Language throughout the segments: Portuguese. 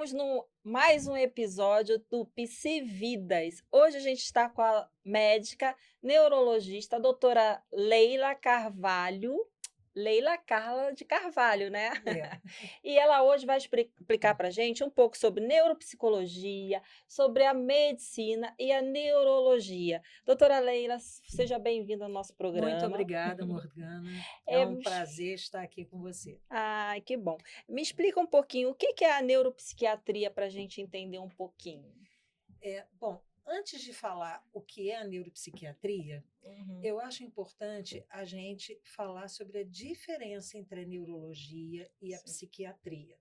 Estamos no mais um episódio do Psividas. Hoje a gente está com a médica neurologista, a doutora Leila Carvalho, Leila Carla de Carvalho, né? É. E ela hoje vai explicar para a gente um pouco sobre neuropsicologia, sobre a medicina e a neurologia. Doutora Leila, seja bem-vinda ao nosso Muito programa. obrigada, Morgana. É É, um prazer estar aqui com você. ai, que bom. Me explica um pouquinho o que que é a neuropsiquiatria para a gente entender um pouquinho. Bom, antes de falar o que é a neuropsiquiatria, Uhum. eu acho importante a gente falar sobre a diferença entre a neurologia e a Sim, psiquiatria.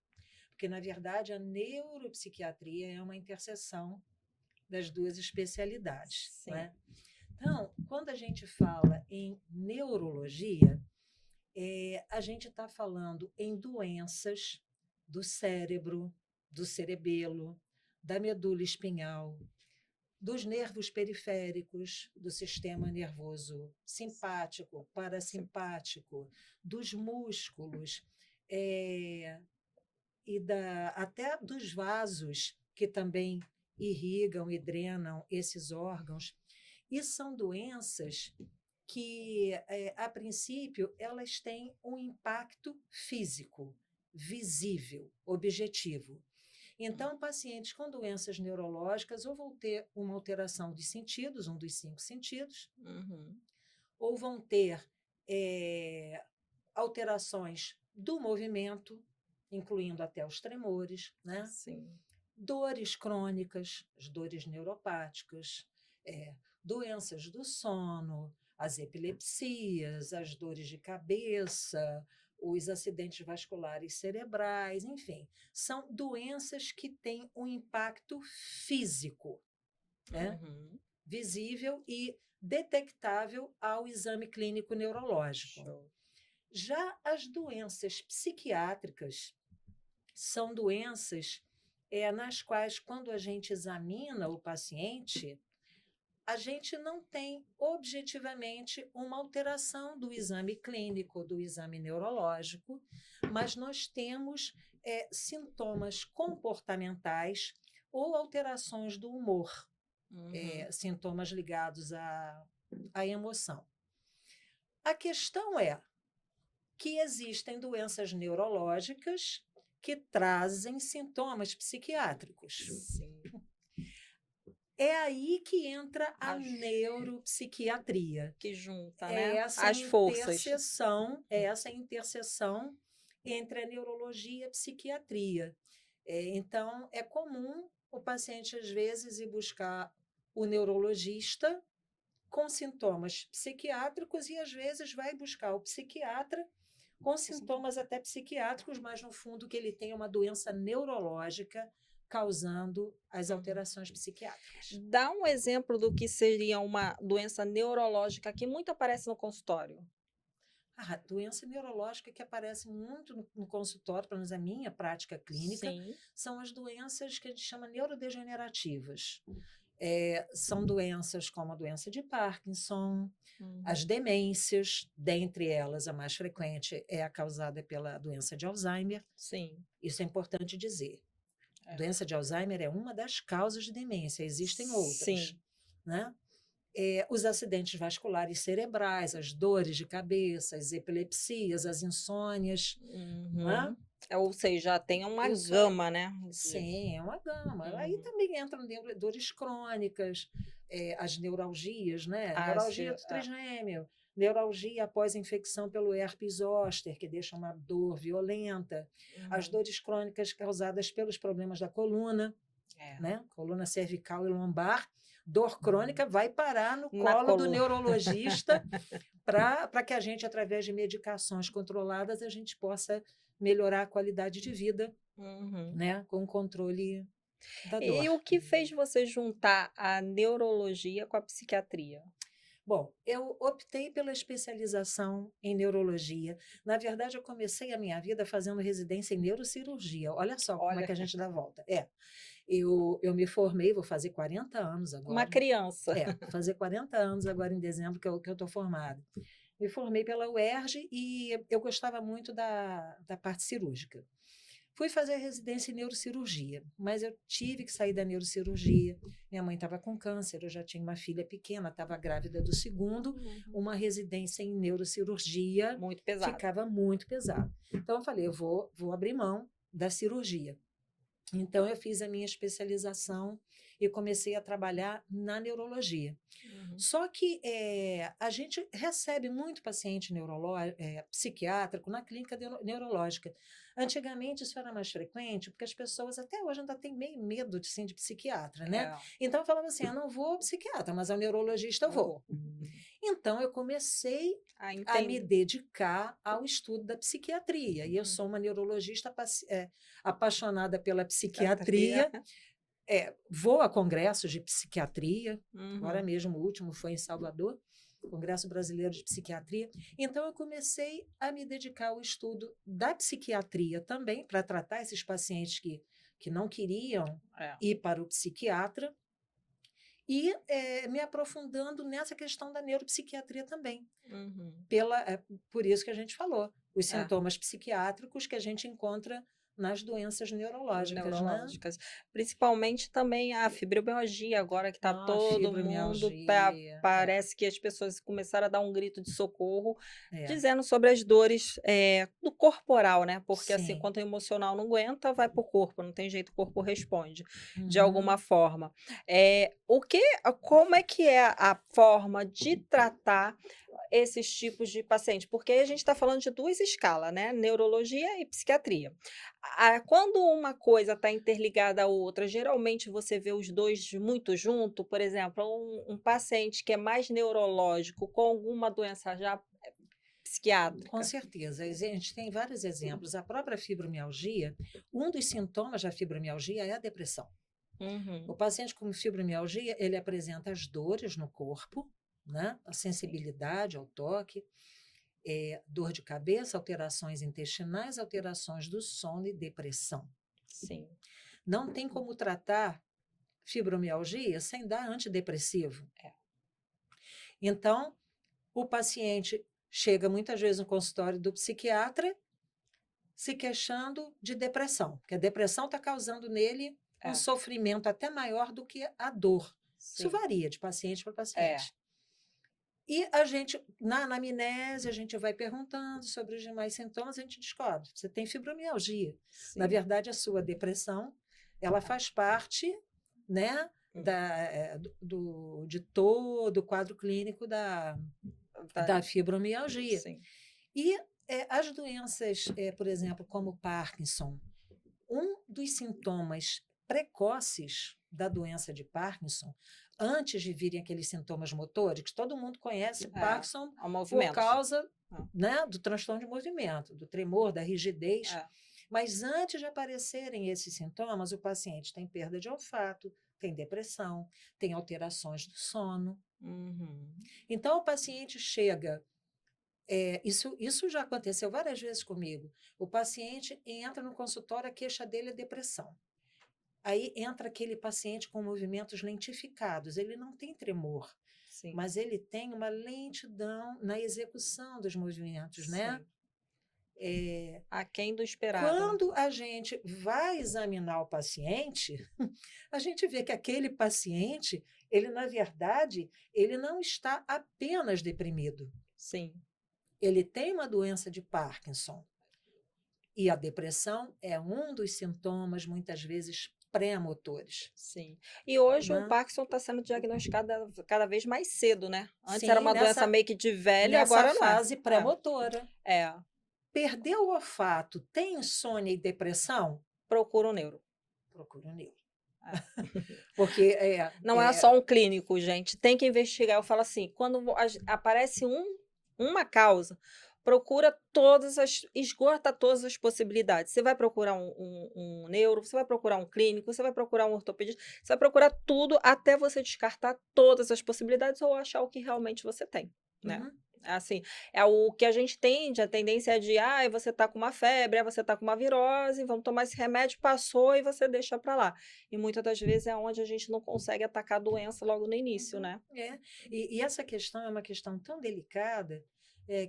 Porque, na verdade, a neuropsiquiatria é uma interseção das duas especialidades, sim. né? Então, quando a gente fala em neurologia, a gente está falando em doenças do cérebro, do cerebelo, da medula espinhal, dos nervos periféricos, do sistema nervoso simpático, Sim. parasimpático, dos músculos, até dos vasos que também irrigam e drenam esses órgãos. E são doenças que, a princípio, elas têm um impacto físico, visível, objetivo. Então, pacientes com doenças neurológicas ou vão ter uma alteração dos sentidos, um dos cinco sentidos, Uhum. ou vão ter alterações do movimento, incluindo até os tremores, né? Sim. Dores crônicas, as dores neuropáticas, doenças do sono, as epilepsias, as dores de cabeça, os acidentes vasculares cerebrais, enfim, são doenças que têm um impacto físico, né? Uhum. Visível e detectável ao exame clínico neurológico. Show. Já as doenças psiquiátricas são doenças nas quais, quando a gente examina o paciente, a gente não tem objetivamente uma alteração do exame clínico, do exame neurológico, mas nós temos sintomas comportamentais ou alterações do humor, Uhum. sintomas ligados à emoção. A questão é que existem doenças neurológicas que trazem sintomas psiquiátricos. Sim. É aí que entra a As neuropsiquiatria. que junta, É né, essa as forças. interseção, é essa interseção entre a neurologia e a psiquiatria. Então, é comum o paciente, às vezes, ir buscar o neurologista com sintomas psiquiátricos e, às vezes, vai buscar o psiquiatra com sintomas até psiquiátricos, mas no fundo que ele tem uma doença neurológica causando as Uhum. alterações psiquiátricas. Dá um exemplo do que seria uma doença neurológica que muito aparece no consultório. A doença neurológica que aparece muito no consultório, pelo menos a minha prática clínica, Sim. são as doenças que a gente chama neurodegenerativas. São doenças como a doença de Parkinson, Uhum. as demências, dentre elas a mais frequente é a causada pela doença de Alzheimer. Sim. Isso é importante dizer. A É. doença de Alzheimer é uma das causas de demência, existem outras, Sim. né? Os acidentes vasculares cerebrais, as dores de cabeça, as epilepsias, as insônias, não é? Uhum. Ou seja, tem uma Isso é, gama, né, de sim, é uma gama. Aí uhum. também entram dores crônicas, as neuralgias, né? As Neuralgia do trigêmeo, neuralgia após infecção pelo herpes zoster, que deixa uma dor violenta, as uhum. dores crônicas causadas pelos problemas da coluna, É. né? Coluna cervical e lombar, dor crônica vai parar no Na colo do coluna. neurologista para que a gente, através de medicações controladas, a gente possa melhorar a qualidade de vida, Uhum. né? Com o controle da E dor. o que fez você juntar a neurologia com a psiquiatria? Bom, eu optei pela especialização em neurologia. Na verdade, eu comecei a minha vida fazendo residência em neurocirurgia. Olha só como é Olha, que a gente dá a volta. Eu me formei, vou fazer 40 anos uma agora. criança. Vou fazer 40 anos agora em dezembro que eu estou formada. Me formei pela UERJ e eu gostava muito da parte cirúrgica. Fui fazer a residência em neurocirurgia, mas eu tive que sair da neurocirurgia. Minha mãe estava com câncer, eu já tinha uma filha pequena, estava grávida do segundo. Uma residência em neurocirurgia Muito pesado. ficava muito pesado. Então, eu falei, eu vou abrir mão da cirurgia. Então, eu fiz a minha especialização e comecei a trabalhar na neurologia. Só que a gente recebe muito paciente psiquiátrico na clínica neurológica. Antigamente isso era mais frequente, porque as pessoas até hoje ainda têm meio medo de psiquiatra, né? Então eu falava assim, eu não vou ao psiquiatra, mas ao neurologista eu vou. Então eu comecei a me dedicar ao estudo da psiquiatria. E eu sou uma neurologista apaixonada pela psiquiatria. Vou a congressos de psiquiatria, agora mesmo o último foi em Salvador, Congresso Brasileiro de Psiquiatria. Então, eu comecei a me dedicar ao estudo da psiquiatria também, para tratar esses pacientes que não queriam ir para o psiquiatra, e me aprofundando nessa questão da neuropsiquiatria também. Por isso que a gente falou, os sintomas psiquiátricos que a gente encontra nas doenças neurológicas, né? Principalmente também a fibromialgia, agora que está todo mundo, parece que as pessoas começaram a dar um grito de socorro, dizendo sobre as dores do corporal, né? Porque assim, quando o emocional não aguenta, vai para o corpo, não tem jeito, o corpo responde de alguma forma. Como é que é a forma de tratar esses tipos de pacientes? Porque a gente está falando de duas escalas, né? Neurologia e psiquiatria. Quando uma coisa está interligada à outra, geralmente você vê os dois muito junto, por exemplo, um paciente que é mais neurológico com alguma doença já psiquiátrica. Com certeza, a gente tem vários exemplos. A própria fibromialgia, um dos sintomas da fibromialgia é a depressão. O paciente com fibromialgia, ele apresenta as dores no corpo, né? A sensibilidade ao toque, dor de cabeça, alterações intestinais, alterações do sono e depressão. Sim. Não tem como tratar fibromialgia sem dar antidepressivo. Então, o paciente chega muitas vezes no consultório do psiquiatra se queixando de depressão, porque a depressão está causando nele um sofrimento até maior do que a dor. Sim. Isso varia de paciente para paciente. E a gente, na anamnese, a gente vai perguntando sobre os demais sintomas, a gente descobre, você tem fibromialgia. Sim. Na verdade, a sua depressão, ela faz parte, né, de todo o quadro clínico da fibromialgia. Sim. E as doenças, por exemplo, como Parkinson, um dos sintomas precoces da doença de Parkinson, antes de virem aqueles sintomas motóricos, todo mundo conhece Parkinson por causa né, do transtorno de movimento, do tremor, da rigidez. Mas antes de aparecerem esses sintomas, o paciente tem perda de olfato, tem depressão, tem alterações do sono. Então, o paciente chega... isso já aconteceu várias vezes comigo. O paciente entra no consultório, a queixa dele é depressão. Aí entra aquele paciente com movimentos lentificados. Ele não tem tremor, sim, mas ele tem uma lentidão na execução dos movimentos, sim, né? Aquém do esperado. Quando a gente vai examinar o paciente, a gente vê que aquele paciente, ele, na verdade, ele não está apenas deprimido. Sim. Ele tem uma doença de Parkinson. E a depressão é um dos sintomas, muitas vezes, pré-motores. Sim. E hoje o Parkinson está sendo diagnosticado cada vez mais cedo, né? Antes era uma doença meio que de velho, agora não é. Nessa fase pré-motora. Perdeu o olfato, tem insônia e depressão? Procura um neuro. Procura um neuro. Porque não é só um clínico, gente. Tem que investigar. Eu falo assim, quando aparece uma causa, esgota todas as possibilidades. Você vai procurar um neuro, você vai procurar um clínico, você vai procurar um ortopedista, você vai procurar tudo até você descartar todas as possibilidades ou achar o que realmente você tem, né? Assim, é o que a gente tende, a tendência é de, você tá com uma febre, você tá com uma virose, vamos tomar esse remédio, passou e você deixa para lá. E muitas das vezes é onde a gente não consegue atacar a doença logo no início, né? E essa questão é uma questão tão delicada,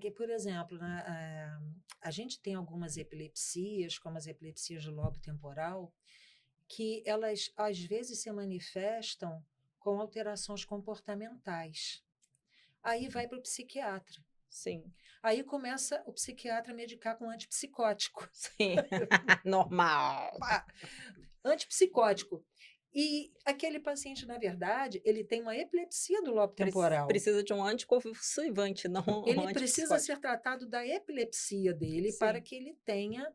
Que, por exemplo, a gente tem algumas epilepsias, como as epilepsias do lobo temporal, que elas às vezes se manifestam com alterações comportamentais. Aí vai para o psiquiatra. Sim, Aí começa o psiquiatra a medicar com antipsicótico. sim. Normal. Pá, antipsicótico. E aquele paciente, na verdade, ele tem uma epilepsia do lobo temporal. Precisa de um anticonvulsivante, não um Ele precisa antipsicótico. ser tratado da epilepsia dele para Sim, que ele tenha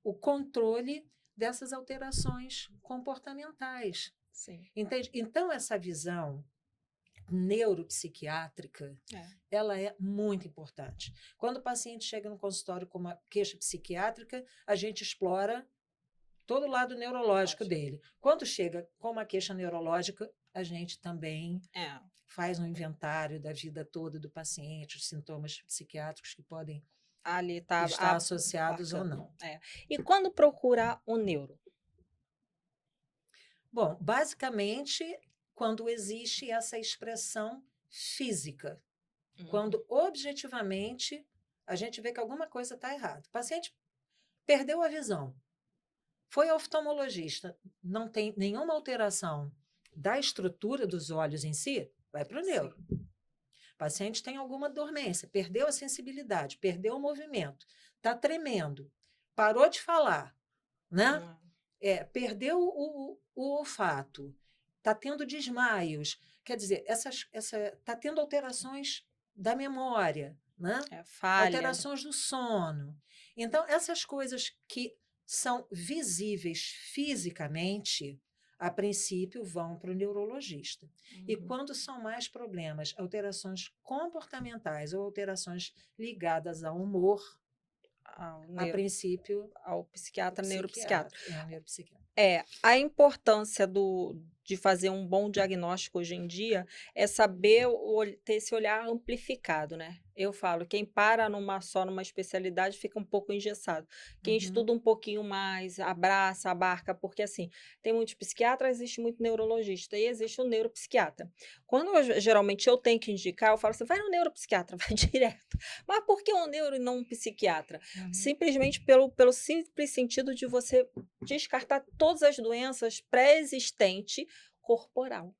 o controle dessas alterações comportamentais. sim. Entende? Então, essa visão neuropsiquiátrica, É. ela é muito importante. Quando o paciente chega no consultório com uma queixa psiquiátrica, a gente explora todo o lado neurológico dele. Quando chega com uma queixa neurológica, a gente também É. faz um inventário da vida toda do paciente, os sintomas psiquiátricos que podem Ali tá estar associados ou bacana. não. É. E quando procurar o neuro? Bom, basicamente, quando existe essa expressão física, quando objetivamente a gente vê que alguma coisa está errada. O paciente perdeu a visão, foi ao oftalmologista, não tem nenhuma alteração da estrutura dos olhos em si, vai para o neuro. O paciente tem alguma dormência, perdeu a sensibilidade, perdeu o movimento, está tremendo, parou de falar, né? Perdeu o olfato, está tendo desmaios, quer dizer, está tendo alterações da memória, né? Falha. Alterações do sono. Então, essas coisas que são visíveis fisicamente, a princípio, vão para o neurologista. E quando são mais problemas, alterações comportamentais ou alterações ligadas ao humor, a princípio, ao psiquiatra, neuropsiquiatra. neuropsiquiatra. É, o neuropsiquiatra. A importância de fazer um bom diagnóstico hoje em dia é saber ter esse olhar amplificado, né? Eu falo, quem para numa especialidade fica um pouco engessado. Quem estuda um pouquinho mais, abarca, porque assim, tem muitos psiquiatras, existe muito neurologista e existe o neuropsiquiatra. Quando geralmente eu tenho que indicar, eu falo assim, vai no neuropsiquiatra, vai direto. Mas por que um neuro e não um psiquiatra? Simplesmente pelo simples sentido de você descartar todas as doenças pré-existentes corporal.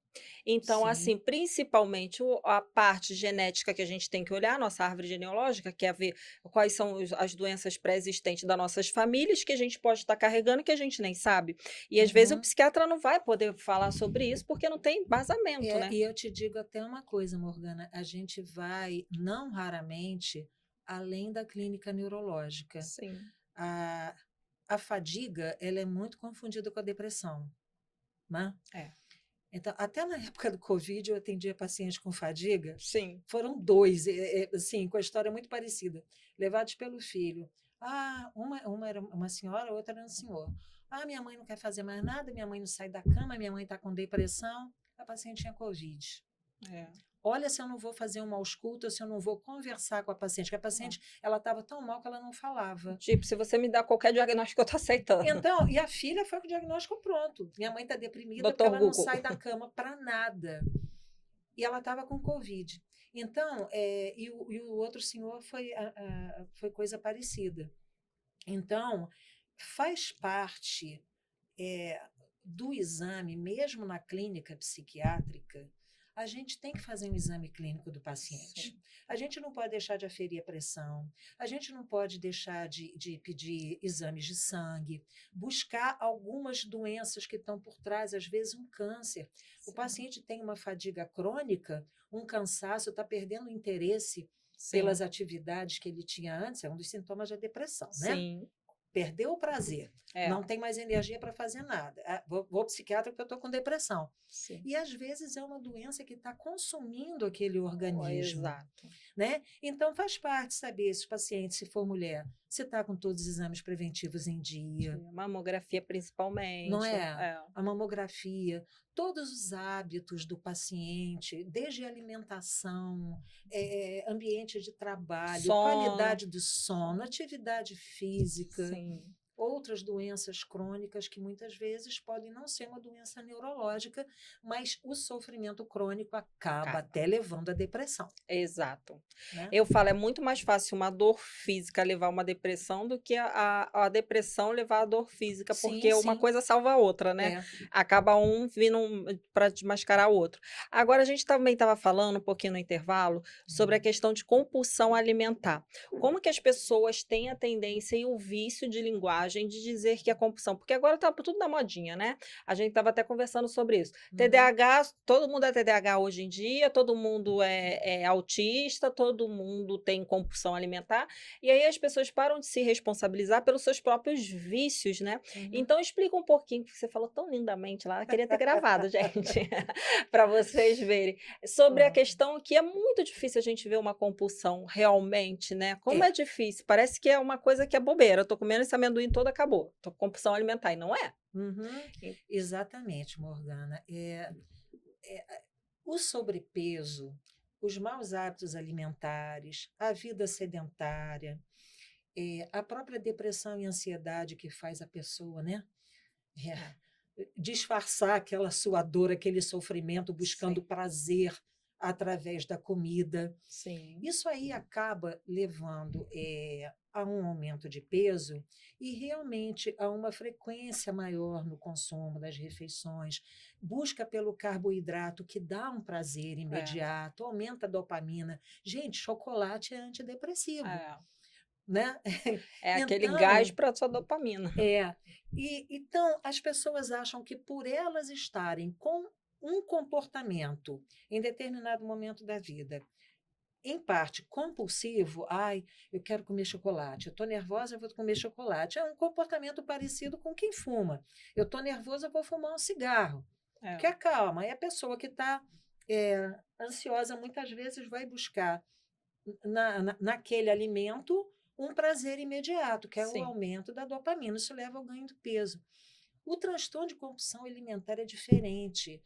Então, Sim. assim, principalmente a parte genética que a gente tem que olhar, nossa árvore genealógica, que é ver quais são as doenças pré-existentes das nossas famílias que a gente pode estar carregando que a gente nem sabe. E às vezes o psiquiatra não vai poder falar sobre isso porque não tem embasamento, né? E eu te digo até uma coisa, Morgana, a gente vai, não raramente, além da clínica neurológica. Sim. A fadiga, ela é muito confundida com a depressão, né? Então, até na época do Covid, eu atendia pacientes com fadiga. Sim. Foram dois, assim, com a história muito parecida, levados pelo filho. Uma era uma senhora, a outra era um senhor. Minha mãe não quer fazer mais nada, minha mãe não sai da cama, minha mãe está com depressão. A paciente tinha Covid. Olha se eu não vou fazer uma ausculta, se eu não vou conversar com a paciente, porque a paciente ela estava tão mal que ela não falava. Tipo, se você me dá qualquer diagnóstico, eu estou aceitando. Então, e a filha foi com o diagnóstico pronto. Minha mãe está deprimida porque ela não sai da cama para nada. E ela estava com Covid. Então, e o outro senhor foi coisa parecida. Então, faz parte do exame, mesmo na clínica psiquiátrica, a gente tem que fazer um exame clínico do paciente. Sim. A gente não pode deixar de aferir a pressão, a gente não pode deixar de pedir exames de sangue, buscar algumas doenças que estão por trás, às vezes um câncer. Sim. O paciente tem uma fadiga crônica, um cansaço, está perdendo o interesse pelas atividades que ele tinha antes, é um dos sintomas da depressão, né? Sim. Perdeu o prazer, não tem mais energia para fazer nada. Vou ao psiquiatra porque eu estou com depressão. Sim. E às vezes é uma doença que está consumindo aquele organismo. Exato. Né? Então faz parte saber se o paciente, se for mulher, se está com todos os exames preventivos em dia. Mamografia principalmente. Não é? A mamografia, todos os hábitos do paciente, desde alimentação, ambiente de trabalho, qualidade do sono, atividade física. Sim. outras doenças crônicas que muitas vezes podem não ser uma doença neurológica, mas o sofrimento crônico acaba Acaba. até levando à depressão, Exato. né? Eu falo, é muito mais fácil uma dor física levar uma depressão do que a depressão levar a dor física, Sim, porque uma sim, coisa salva a outra, né? é. Acaba um vindo para desmascarar o outro. Agora, a gente também estava falando um pouquinho no intervalo sobre a Hum. questão de compulsão alimentar. Como que as pessoas têm a tendência e o vício de linguagem de dizer que é compulsão? Porque agora tá tudo na modinha, né? A gente estava até conversando sobre isso. Uhum. TDAH, todo mundo é TDAH hoje em dia, todo mundo é autista, todo mundo tem compulsão alimentar, e aí as pessoas param de se responsabilizar pelos seus próprios vícios, né. Uhum. Então explica um pouquinho, que você falou tão lindamente lá, eu queria ter gravado, gente, para vocês verem, sobre a Hã. questão que é muito difícil a gente ver uma compulsão realmente, né, como É. é difícil, parece que é uma coisa que é bobeira, eu tô comendo esse amendoim todo, acabou, tô com compulsão alimentar, e não é. Uhum. Exatamente, Morgana. O sobrepeso, os maus hábitos alimentares, a vida sedentária, a própria depressão e ansiedade que faz a pessoa, né, É, disfarçar aquela sua dor, aquele sofrimento, buscando sim, prazer através da comida. sim, Isso aí acaba levando a um aumento de peso e realmente a uma frequência maior no consumo das refeições. Busca pelo carboidrato, que dá um prazer é, imediato, aumenta a dopamina. Gente, chocolate é antidepressivo, é. né? É aquele gás Então, para sua dopamina. é. Então, as pessoas acham que por elas estarem com um comportamento em determinado momento da vida, em parte compulsivo, ai, eu quero comer chocolate, eu estou nervosa, eu vou comer chocolate. É um comportamento parecido com quem fuma. Eu estou nervosa, eu vou fumar um cigarro. É, Que acalma. E a pessoa que está ansiosa muitas vezes vai buscar naquele alimento um prazer imediato, que é o sim, aumento da dopamina. Isso leva ao ganho do peso. O transtorno de compulsão alimentar é diferente.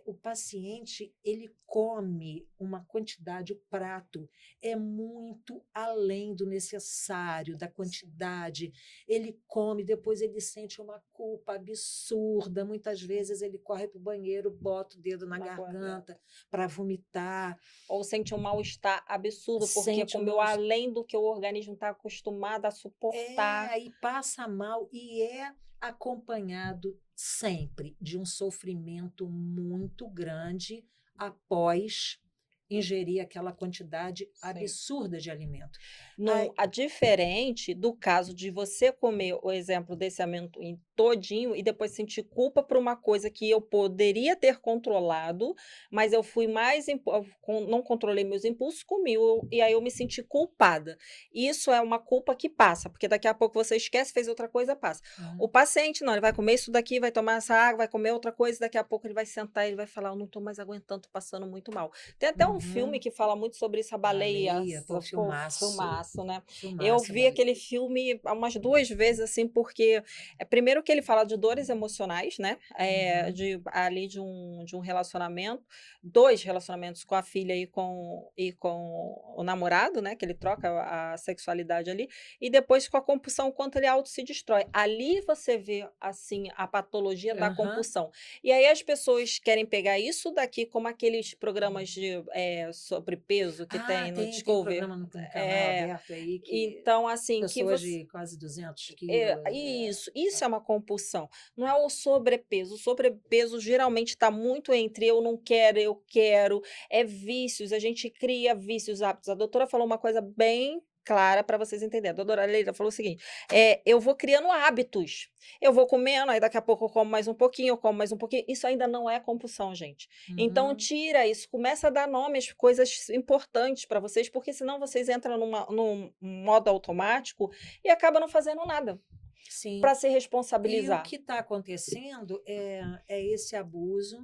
O paciente ele come uma quantidade, o prato é muito além do necessário, da sim, quantidade. Ele come, depois ele sente uma culpa absurda. Muitas sim, vezes ele corre para o banheiro, bota o dedo na na garganta garganta. para vomitar, Ou sente um mal-estar absurdo, porque sente um comeu mal. além do que o organismo está acostumado a suportar. Aí passa mal e é acompanhado sempre de um sofrimento muito grande após ingerir aquela quantidade Sim. absurda de alimento. Não, Ai, a diferente do caso de você comer o exemplo desse amendoim todinho e depois sentir culpa por uma coisa que eu poderia ter controlado, mas eu fui mais não controlei meus impulsos, comi e aí eu me senti culpada. Isso é uma culpa que passa, porque daqui a pouco você esquece, fez outra coisa, passa. O uhum, paciente não, ele vai comer isso daqui, vai tomar essa água, vai comer outra coisa, daqui a pouco ele vai sentar e ele vai falar: "Eu não estou mais aguentando, tô passando muito mal". Tem até um filme uhum, que fala muito sobre isso, A Baleia, baleia, pô, pô, filmaço, filmaço, né. Eu filmaço, vi aquele baleia. filme umas 2 vezes, assim, porque, primeiro que ele fala de dores emocionais, né, Uhum, de ali de um relacionamento, 2 relacionamentos com a filha e com o namorado, né, que ele troca a sexualidade ali, e depois com a compulsão, o quanto ele auto se destrói. Ali você vê, assim, a patologia da aham. compulsão. E aí as pessoas querem pegar isso daqui como aqueles programas de, sobre peso que Ah, tem no tem um Discovery. programa no canal É, aberto aí que então assim, que pessoas você de quase 200 quilos. isso é uma compulsão, não é o sobrepeso. O sobrepeso geralmente está muito entre eu quero, é vícios, a gente cria vícios, hábitos. A doutora falou uma coisa bem clara para vocês entenderem. A doutora Leila falou o seguinte: eu vou criando hábitos, eu vou comendo, aí daqui a pouco eu como mais um pouquinho, eu como mais um pouquinho. Isso ainda não é compulsão, gente. Então Uhum. tira isso, começa a dar nome às coisas importantes para vocês, porque senão vocês entram num modo automático e acaba não fazendo nada Sim. para se E o responsabilizar. que está acontecendo é esse abuso.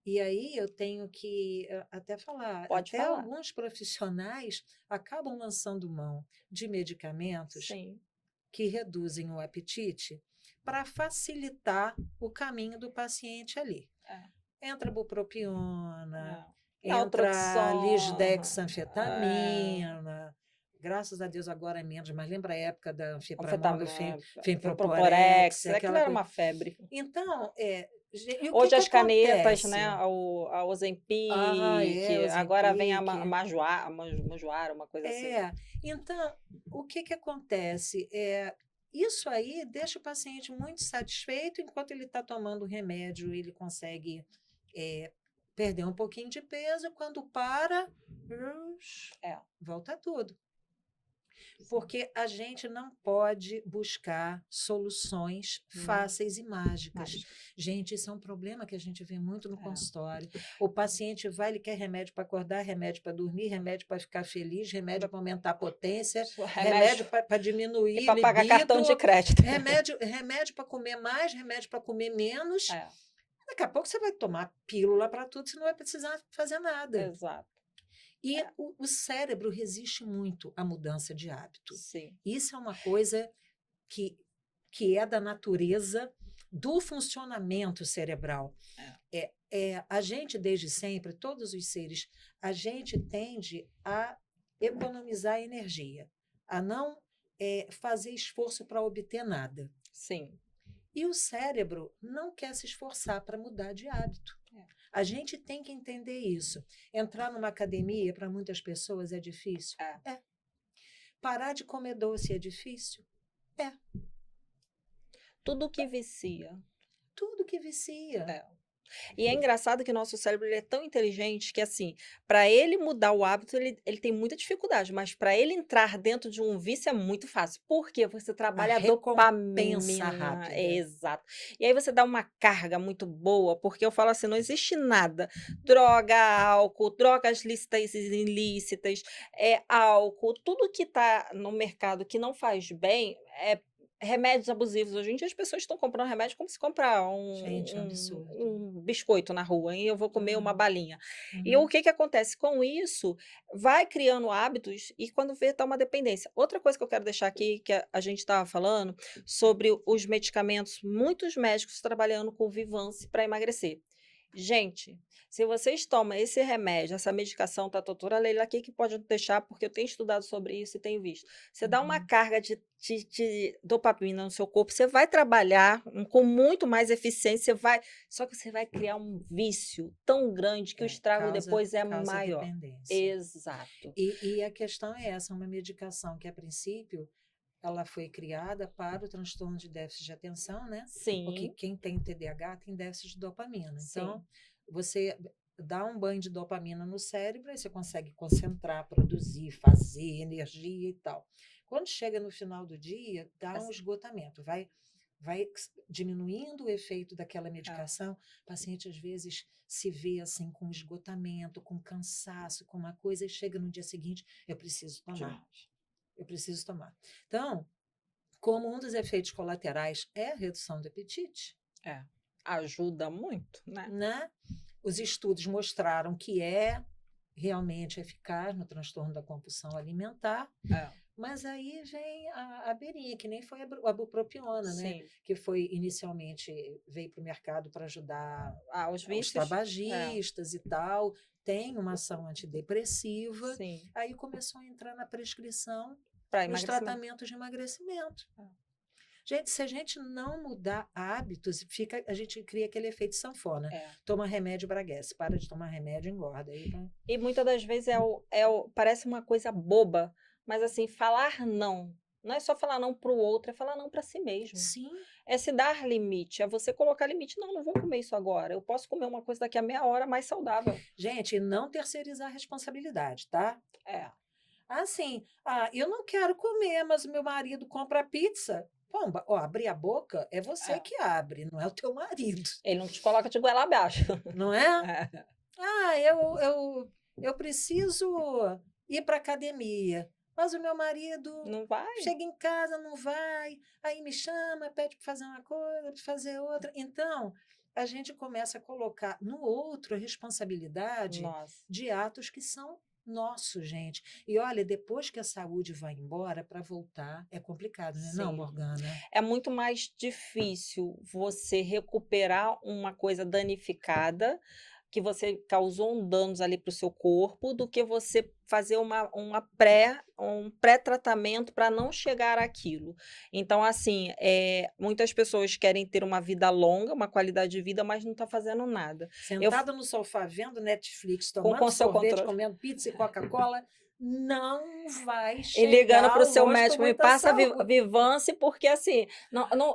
E aí eu tenho que até falar, Pode até falar. alguns profissionais acabam lançando mão de medicamentos Sim, que reduzem o apetite para facilitar o caminho do paciente ali. é, Entra bupropiona, é. entra Naltrexona, lisdexanfetamina, Graças a Deus agora é menos, mas lembra a época da Anfipramol, Anfetamina, Fenproporex, aquilo aquela era coisa. uma febre. Então, e o que Hoje que as canetas, né, acontece? a O Ozempic, agora vem a Ozempic. Mojuara, uma coisa assim. Então, o que que acontece? Isso aí deixa o paciente muito satisfeito, enquanto ele está tomando o remédio, ele consegue perder um pouquinho de peso, quando para, É, volta tudo. Porque a gente não pode buscar soluções fáceis e mágicas. mágica. Gente, isso é um problema que a gente vê muito no É. consultório. O paciente vai, ele quer remédio para acordar, remédio para dormir, remédio para ficar feliz, remédio para aumentar a potência, remédio para E diminuir para pagar cartão de libido, crédito. remédio para comer mais, remédio para comer menos. É, Daqui a pouco você vai tomar pílula para tudo, você não vai precisar fazer nada. exato. E o cérebro resiste muito à mudança de hábito. Sim. Isso é uma coisa que é da natureza do funcionamento cerebral. A gente, desde sempre, todos os seres, a gente tende a economizar energia, a não fazer esforço para obter nada. Sim. E o cérebro não quer se esforçar para mudar de hábito. A gente tem que entender isso. Entrar numa academia, para muitas pessoas, é difícil? É. Parar de comer doce é difícil? É. Tudo que vicia. Tudo que vicia. E é engraçado que o nosso cérebro ele é tão inteligente que, assim, para ele mudar o hábito, ele tem muita dificuldade, mas para ele entrar dentro de um vício é muito fácil. Porque você trabalha a recompensa dopamina. rápida. Exato. E aí você dá uma carga muito boa, porque eu falo assim, não existe nada. Droga, álcool, drogas lícitas e ilícitas, álcool, tudo que está no mercado que não faz bem remédios abusivos. Hoje em dia as pessoas estão comprando remédio como se comprar Gente, é um absurdo. um biscoito na rua e eu vou comer uma balinha. E Uhum. o que acontece com isso? Vai criando hábitos e quando vê, tá uma dependência. Outra coisa que eu quero deixar aqui, que a gente estava falando, sobre os medicamentos, muitos médicos trabalhando com Vivance para emagrecer. Gente, se vocês tomam esse remédio, essa medicação, tá, doutora Leila aqui que pode deixar, porque eu tenho estudado sobre isso e tenho visto. Você dá uma carga de dopamina no seu corpo, você vai trabalhar com muito mais eficiência, só que você vai criar um vício tão grande que o estrago depois é causa maior. dependência. Exato. E a questão é essa, uma medicação que, a princípio, ela foi criada para o transtorno de déficit de atenção, né? Sim. Porque quem tem TDAH tem déficit de dopamina. Sim. Então, você dá um banho de dopamina no cérebro, aí você consegue concentrar, produzir, fazer energia e tal. Quando chega no final do dia, dá um esgotamento, vai diminuindo o efeito daquela medicação. O paciente, às vezes, se vê assim com esgotamento, com cansaço, com uma coisa, e chega no dia seguinte, eu preciso tomar. Eu preciso tomar. Então, como um dos efeitos colaterais é a redução do apetite. Ajuda muito, né? Os estudos mostraram que é realmente eficaz no transtorno da compulsão alimentar. Mas aí vem a beirinha, que nem foi a bupropiona, né? Que foi inicialmente, veio para o mercado para ajudar os tabagistas e tal. Tem uma ação antidepressiva. Sim. Aí começou a entrar na prescrição nos tratamentos de emagrecimento. Gente, se a gente não mudar hábitos, a gente cria aquele efeito sanfona. Toma remédio, emagrece. Para de tomar remédio, engorda. E muitas das vezes parece uma coisa boba, mas assim, falar não. Não é só falar não para o outro, é falar não para si mesmo. Sim. É se dar limite, é você colocar limite. Não vou comer isso agora. Eu posso comer uma coisa daqui a meia hora mais saudável. Gente, não terceirizar a responsabilidade, tá? Assim, eu não quero comer, mas o meu marido compra pizza. Pomba, abrir a boca é você que abre, não é o teu marido. Ele não te coloca de goela abaixo. Não é? Eu preciso ir para academia, mas o meu marido não vai. Chega em casa, não vai, aí me chama, pede para fazer uma coisa, para fazer outra. Então, a gente começa a colocar no outro a responsabilidade de atos que são nossos, gente. E olha, depois que a saúde vai embora, para voltar é complicado, né? Não, Morgana? É muito mais difícil você recuperar uma coisa danificada que você causou danos ali para o seu corpo, do que você fazer um pré-tratamento para não chegar àquilo. Então, assim, muitas pessoas querem ter uma vida longa, uma qualidade de vida, mas não está fazendo nada. Eu Sentada no sofá, vendo Netflix, com tomando o seu sorvete, controle. comendo pizza e Coca-Cola, não vai E ligando para chegar o seu longe com médico, me muita passa saúde. Vivance, porque assim,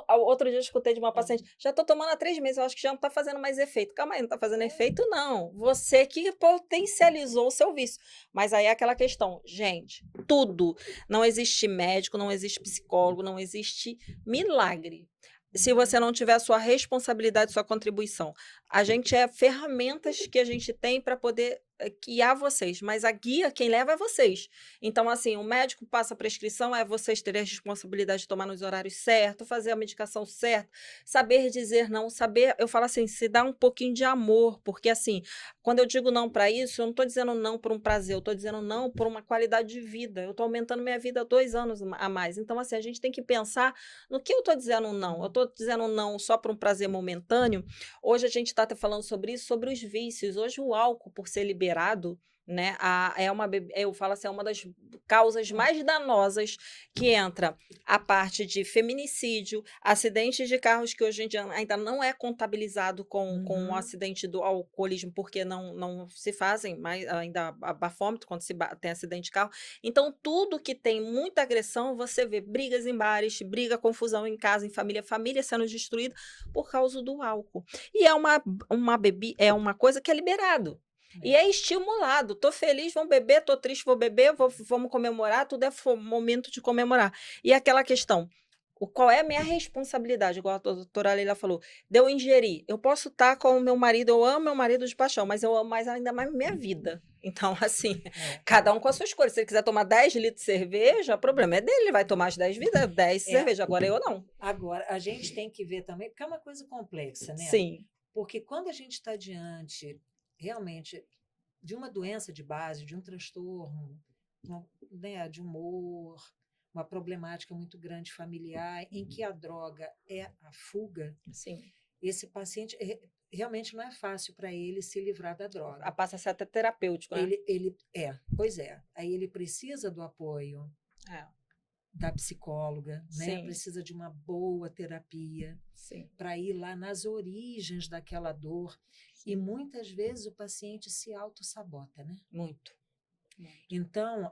outro dia eu escutei de uma paciente, Uhum. já estou tomando há 3 meses, eu acho que já não está fazendo mais efeito. Calma aí, não está fazendo efeito, não. Você que potencializou o seu vício. Mas aí é aquela questão, gente, tudo. Não existe médico, não existe psicólogo, não existe milagre. Se você não tiver a sua responsabilidade, sua contribuição. A gente é ferramentas que a gente tem para poder guiar vocês, mas a guia, quem leva é vocês. Então, assim, o médico passa a prescrição, é vocês terem a responsabilidade de tomar nos horários certos, fazer a medicação certa, saber dizer não, saber, eu falo assim, se dá um pouquinho de amor, porque assim, quando eu digo não para isso, eu não estou dizendo não por um prazer, eu estou dizendo não por uma qualidade de vida. Eu estou aumentando minha vida há 2 anos a mais. Então, assim, a gente tem que pensar no que eu estou dizendo não. Eu estou dizendo não só por um prazer momentâneo. Hoje a gente está falando sobre isso, sobre os vícios. Hoje o álcool, por ser liberado, né, eu falo assim, é uma das causas mais danosas que entra a parte de feminicídio, acidentes de carros que hoje em dia ainda não é contabilizado com o acidente do alcoolismo, porque não se fazem mais ainda bafômetro quando tem acidente de carro. Então, tudo que tem muita agressão, você vê brigas em bares, briga, confusão em casa, em família, família sendo destruída por causa do álcool. E é uma coisa que é liberado. E é estimulado. Tô feliz, vamos beber, tô triste, vou beber, vamos comemorar, tudo é momento de comemorar. E aquela questão, qual é a minha responsabilidade? Igual a doutora Leila falou, de eu ingerir. Eu posso estar com o meu marido, eu amo meu marido de paixão, mas eu amo ainda mais minha vida. Então, assim, cada um com a sua escolha. Se ele quiser tomar 10 litros de cerveja, o problema é dele, ele vai tomar as 10 cervejas, agora eu não. Agora, a gente tem que ver também, porque é uma coisa complexa, né? Sim. Porque quando a gente está diante, realmente, de uma doença de base, de um transtorno, né, de humor, uma problemática muito grande familiar, em que a droga é a fuga, Sim. esse paciente realmente não é fácil para ele se livrar da droga. Passa a ser até terapêutico, né? Pois é. Aí ele precisa do apoio da psicóloga, né? Precisa de uma boa terapia para ir lá nas origens daquela dor. Sim. E muitas vezes o paciente se autossabota, né? Muito. Então,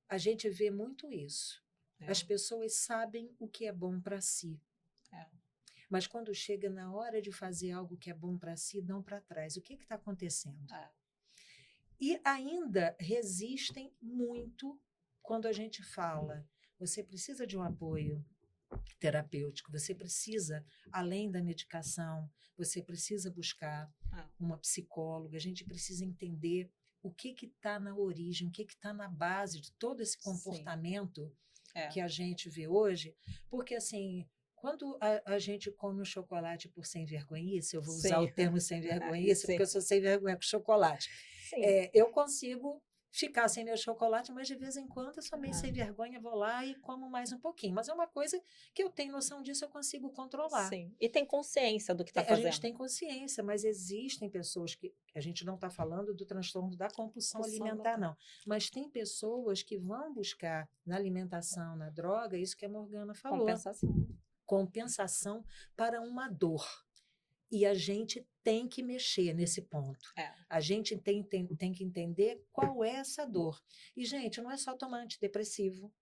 a gente vê muito isso. As pessoas sabem o que é bom para si. Mas quando chega na hora de fazer algo que é bom para si, dão para trás. O que está acontecendo? E ainda resistem muito quando a gente fala, você precisa de um apoio terapêutico, você precisa, além da medicação, você precisa buscar uma psicóloga, a gente precisa entender o que está na origem, o que está na base de todo esse comportamento que a gente vê hoje, porque assim, quando a gente come um chocolate por sem vergonhice, eu vou usar o termo sem vergonhice, porque eu sou sem vergonha com chocolate, eu consigo ficar sem meu chocolate, mas de vez em quando eu sou meio sem vergonha, vou lá e como mais um pouquinho. Mas é uma coisa que eu tenho noção disso, eu consigo controlar. Sim. E tem consciência do que está fazendo. A gente tem consciência, mas existem pessoas que a gente não está falando do transtorno da compulsão alimentar, não. Mas tem pessoas que vão buscar na alimentação, na droga, isso que a Morgana falou. Compensação para uma dor. E a gente tem que mexer nesse ponto. A gente tem que entender qual é essa dor. E, gente, não é só tomar antidepressivo.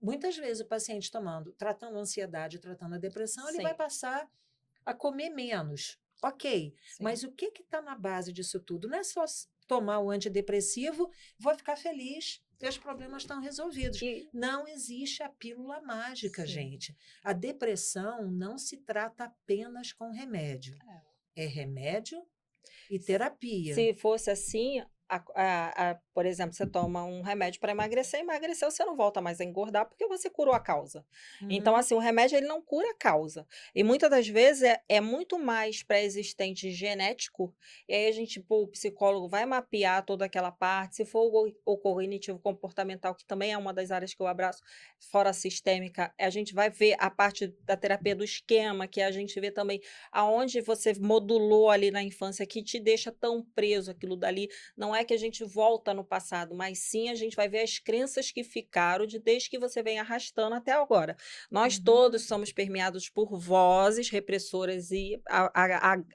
Muitas vezes o paciente tratando a ansiedade, tratando a depressão, ele vai passar a comer menos. Ok, mas o que está na base disso tudo? Não é só tomar o antidepressivo, vou ficar feliz, e os problemas estão resolvidos. Não existe a pílula mágica, gente. A depressão não se trata apenas com remédio. É remédio e terapia. Se fosse assim, Por exemplo, você toma um remédio para emagrecer, emagreceu, você não volta mais a engordar porque você curou a causa. Então, Uhum, assim, o remédio ele não cura a causa. E muitas das vezes é muito mais pré-existente genético, e aí a gente, pô, o psicólogo vai mapear toda aquela parte, se for o cognitivo comportamental, que também é uma das áreas que eu abraço, fora a sistêmica, a gente vai ver a parte da terapia do esquema, que a gente vê também aonde você modulou ali na infância que te deixa tão preso aquilo dali. Não é que a gente volta no passado, mas sim a gente vai ver as crenças que ficaram desde que você vem arrastando até agora. Nós uhum, todos somos permeados por vozes repressoras e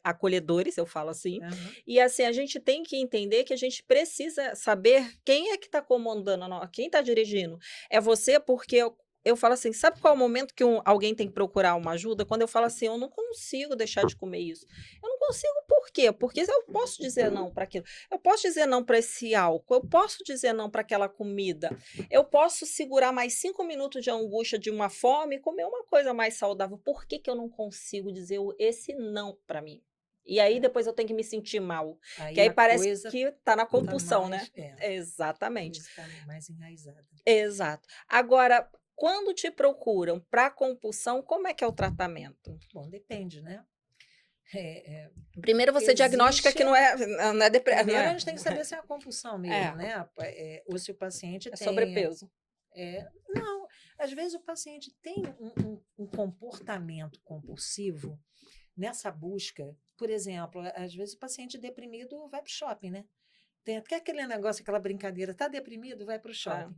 acolhedores, eu falo assim. aham. E assim, a gente tem que entender que a gente precisa saber quem é que está comandando, quem está dirigindo. É você, porque eu falo assim, sabe qual é o momento que alguém tem que procurar uma ajuda? Quando eu falo assim, eu não consigo deixar de comer isso. Eu não consigo por quê? Porque eu posso dizer não para aquilo. Eu posso dizer não para esse álcool, eu posso dizer não para aquela comida, eu posso segurar mais 5 minutos de angústia de uma fome e comer uma coisa mais saudável. Por que que eu não consigo dizer esse não para mim? E aí É. depois eu tenho que me sentir mal, que Aí aí a parece coisa que tá na tá compulsão, né? mais, é, a Exatamente, coisa está mais enraizada. exato. Agora, quando te procuram para compulsão, como é que é o tratamento? Bom, depende, né? É, é, Primeiro você diagnostica existe. que não é não Primeiro, a é gente tem que saber se é uma compulsão é, mesmo, né? Ou se o paciente é tem. sobrepeso. Não, às vezes o paciente tem um comportamento compulsivo nessa busca. Por exemplo, às vezes o paciente deprimido vai para o shopping, né? Tem até aquele negócio, aquela brincadeira, tá deprimido, vai para o É, shopping.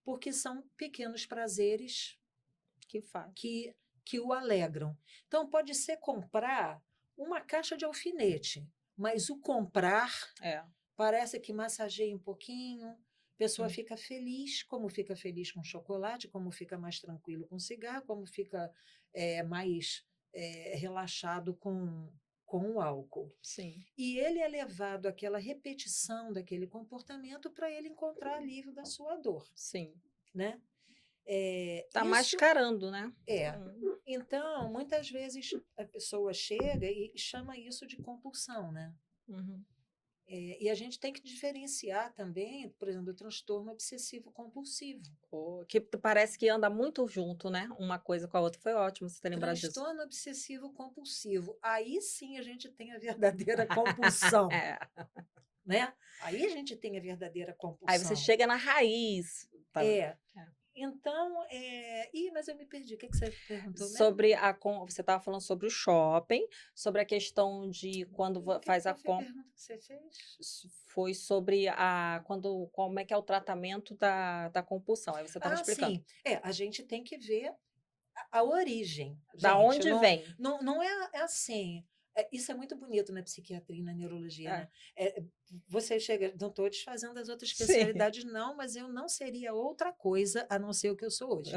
Porque são pequenos prazeres que faz. que, que o alegram. Então, pode ser comprar uma caixa de alfinete, mas o comprar É. parece que massageia um pouquinho, a pessoa Hum, fica feliz, como fica feliz com chocolate, como fica mais tranquilo com cigarro, como fica mais relaxado com o álcool. sim, E ele é levado àquela repetição daquele comportamento para ele encontrar alívio da sua dor, sim. né? Tá Isso mascarando, né? é. Hum, Então, muitas vezes a pessoa chega e chama isso de compulsão, né? uhum. E a gente tem que diferenciar também, por exemplo, do transtorno obsessivo compulsivo. Que parece que anda muito junto, né? Uma coisa com a outra. Foi ótimo você ter lembrado disso. Transtorno obsessivo compulsivo. Aí sim a gente tem a verdadeira compulsão, É. né? Aí a gente tem a verdadeira Aí você compulsão. chega na raiz. Tá? É. É. Então, mas eu me perdi. O que que você perguntou mesmo? Sobre você estava falando sobre o shopping, sobre a questão de quando faz a Qual foi a compra. pergunta que você fez? Foi sobre como é que é o tratamento da compulsão. Aí você estava Ah, explicando. sim. A gente tem que ver a origem. Da Gente, onde vem? não é assim. Isso é muito bonito na psiquiatria e na neurologia, É. né? Você chega, não estou desfazendo das outras Sim. especialidades, não, mas eu não seria outra coisa a não ser o que eu sou hoje.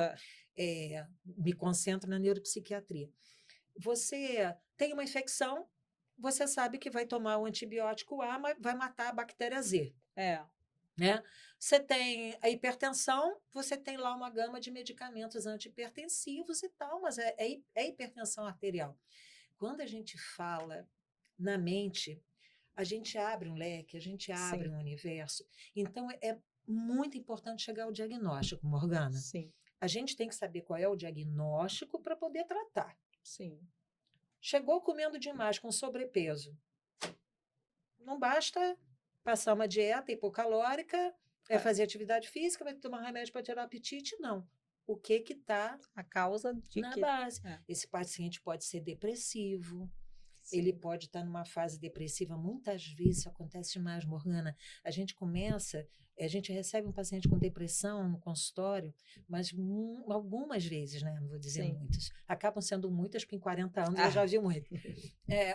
É. Me concentro na neuropsiquiatria. Você tem uma infecção, você sabe que vai tomar o antibiótico A, mas vai matar a bactéria Z, É. né? Você tem a hipertensão, você tem lá uma gama de medicamentos antihipertensivos e tal, mas é hipertensão arterial. Quando a gente fala na mente, a gente abre um leque, a gente abre Sim. um universo. Então, é muito importante chegar ao diagnóstico, Morgana. Sim. A gente tem que saber qual é o diagnóstico para poder tratar. Sim. Chegou comendo demais, com sobrepeso. Não basta passar uma dieta hipocalórica, É. fazer atividade física, vai tomar remédio para tirar o apetite, não. O que está A causa de na que. base? É. Esse paciente pode ser depressivo, ele Sim. pode estar numa fase depressiva. Muitas vezes isso acontece demais, Morgana. A gente recebe um paciente com depressão no consultório, mas algumas vezes, né? Não vou dizer Sim. muitas. Acabam sendo muitas, porque em 40 anos eu Ah, já vi muito.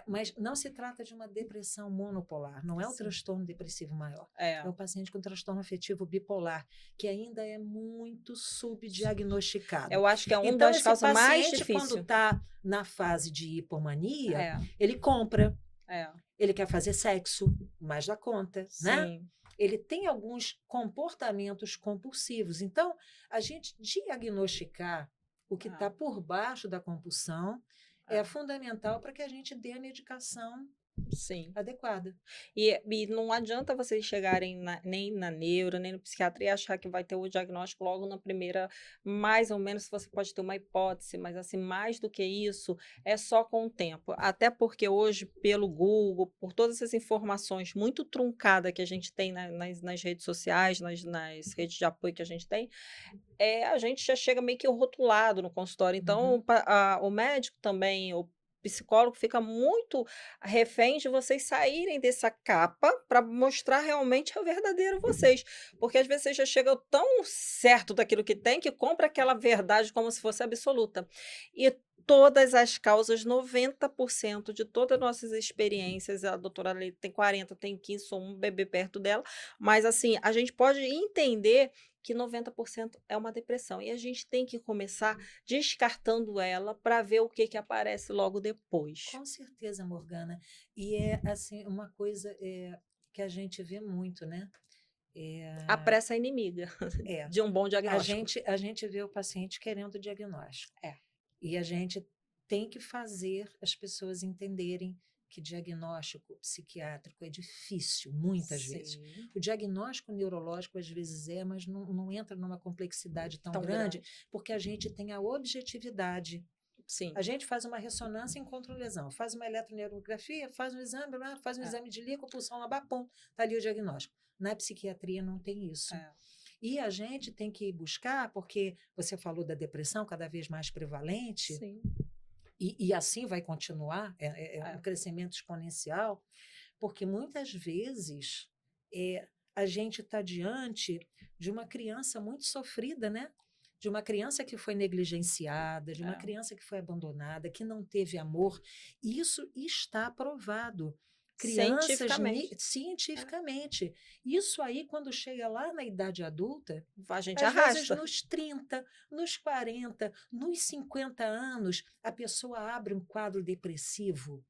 Mas não se trata de uma depressão monopolar, não é o sim. transtorno depressivo maior. É. É o paciente com transtorno afetivo bipolar, que ainda é muito subdiagnosticado. Eu acho que é uma Então, das esse causas mais paciente, quando difíceis. está na fase de hipomania, É. ele compra, É. ele quer fazer sexo, mais da conta, né? Sim. Ele tem alguns comportamentos compulsivos. Então, a gente diagnosticar o que É. está por baixo da compulsão É. é fundamental para que a gente dê a medicação Sim. adequada. E não adianta vocês chegarem nem na neuro, nem no psiquiatra e achar que vai ter o diagnóstico logo na primeira, mais ou menos você pode ter uma hipótese, mas assim, mais do que isso, é só com o tempo. Até porque hoje, pelo Google, por todas essas informações muito truncadas que a gente tem nas redes sociais, nas redes de apoio que a gente tem, a gente já chega meio que rotulado no consultório. Então, Uhum. o médico também, o psicólogo fica muito refém de vocês saírem dessa capa para mostrar realmente o verdadeiro vocês. Porque às vezes vocês já chegam tão certo daquilo que tem que compra aquela verdade como se fosse absoluta. E todas as causas, 90% de todas as nossas experiências, a doutora Leite tem 40, tem 15, sou um bebê perto dela, mas assim, a gente pode entender que 90% é uma depressão. E a gente tem que começar descartando ela para ver o que que aparece logo depois. Com certeza, Morgana. E é assim uma coisa que a gente vê muito, né? A É, pressa é inimiga é, de um bom a diagnóstico. gente, a gente vê o paciente querendo o diagnóstico. É, E a gente tem que fazer as pessoas entenderem que diagnóstico psiquiátrico é difícil, muitas vezes. sim, O diagnóstico neurológico às vezes mas não entra numa complexidade tão tão grande, grande. porque a gente tem a objetividade. Sim, A gente faz uma ressonância e encontra lesão, faz uma eletroneurografia, faz um exame, faz um é, exame de líquido, pulsão lá, bapum, está ali o diagnóstico. Na psiquiatria não tem isso. é, E a gente tem que buscar, porque você falou da depressão cada vez mais prevalente, sim, e assim vai continuar, é um é, crescimento exponencial, porque muitas vezes a gente está diante de uma criança muito sofrida, né? De uma criança que foi negligenciada, de uma é. criança que foi abandonada, que não teve amor. Isso está provado. Crianças, Cientificamente. É. cientificamente. Isso aí, quando chega lá na idade adulta, A gente às vezes arrasta. nos 30, nos 40, nos 50 anos, a pessoa abre um quadro depressivo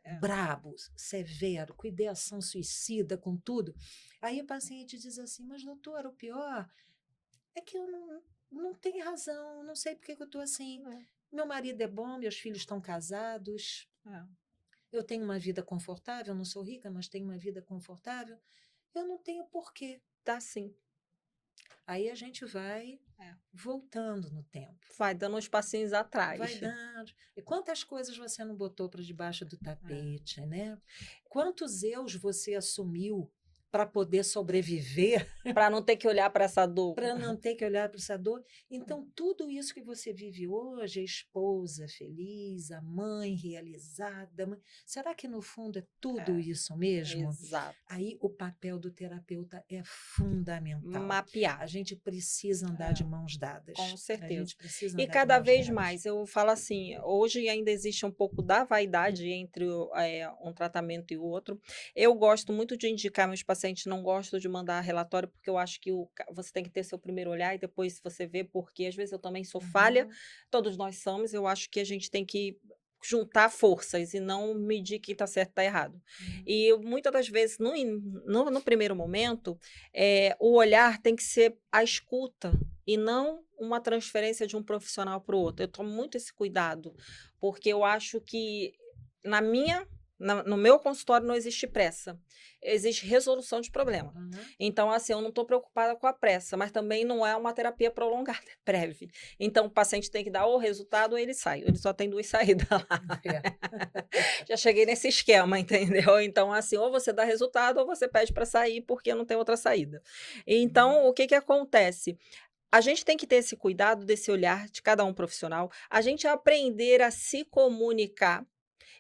É, brabo, severo, com ideação suicida, com tudo. Aí o paciente diz assim: Mas, doutor, o pior é que eu não tenho razão, não sei por que eu estou assim. é, Meu marido é bom, meus filhos estão casados, é. eu tenho uma vida confortável, não sou rica, mas tenho uma vida confortável. Eu não tenho porquê. Dá sim. Aí a gente vai É. voltando no tempo. Vai dando uns passinhos Vai atrás. dando. E quantas coisas você não botou para debaixo do É. tapete, né? Quantos eus você assumiu para poder sobreviver, Para não ter que olhar para essa dor. para não ter que olhar para essa dor? Então, tudo isso que você vive hoje, a esposa feliz, a mãe realizada, será que no fundo é tudo É, isso mesmo? exato. Aí o papel do terapeuta é fundamental. A Mapear. gente precisa andar de É. mãos Com dadas. A certeza. gente precisa E andar de cada mãos vez dadas. mais, eu falo assim, hoje ainda existe um pouco da vaidade entre um tratamento e o outro. Eu gosto muito de indicar meus pacientes, não gosto de mandar relatório, porque eu acho que você tem que ter seu primeiro olhar e depois você vê, porque às vezes eu também sou falha, Uhum. todos nós somos, eu acho que a gente tem que juntar forças e não medir quem está certo e está errado. Uhum. E muitas das vezes, no primeiro momento, o olhar tem que ser a escuta, e não uma transferência de um profissional para o outro. Eu tomo muito esse cuidado, porque eu acho que na minha no meu consultório não existe pressa, existe resolução de problema. Uhum. Então, assim, eu não estou preocupada com a pressa, mas também não é uma terapia prolongada, é breve. Então, o paciente tem que dar o resultado ou ele sai. Ele só tem 2 saídas lá. É. Já cheguei nesse esquema, entendeu? Então, assim, ou você dá resultado ou você pede para sair porque não tem outra saída. Então, Uhum. o que que acontece? A gente tem que ter esse cuidado, desse olhar de cada um profissional, a gente aprender a se comunicar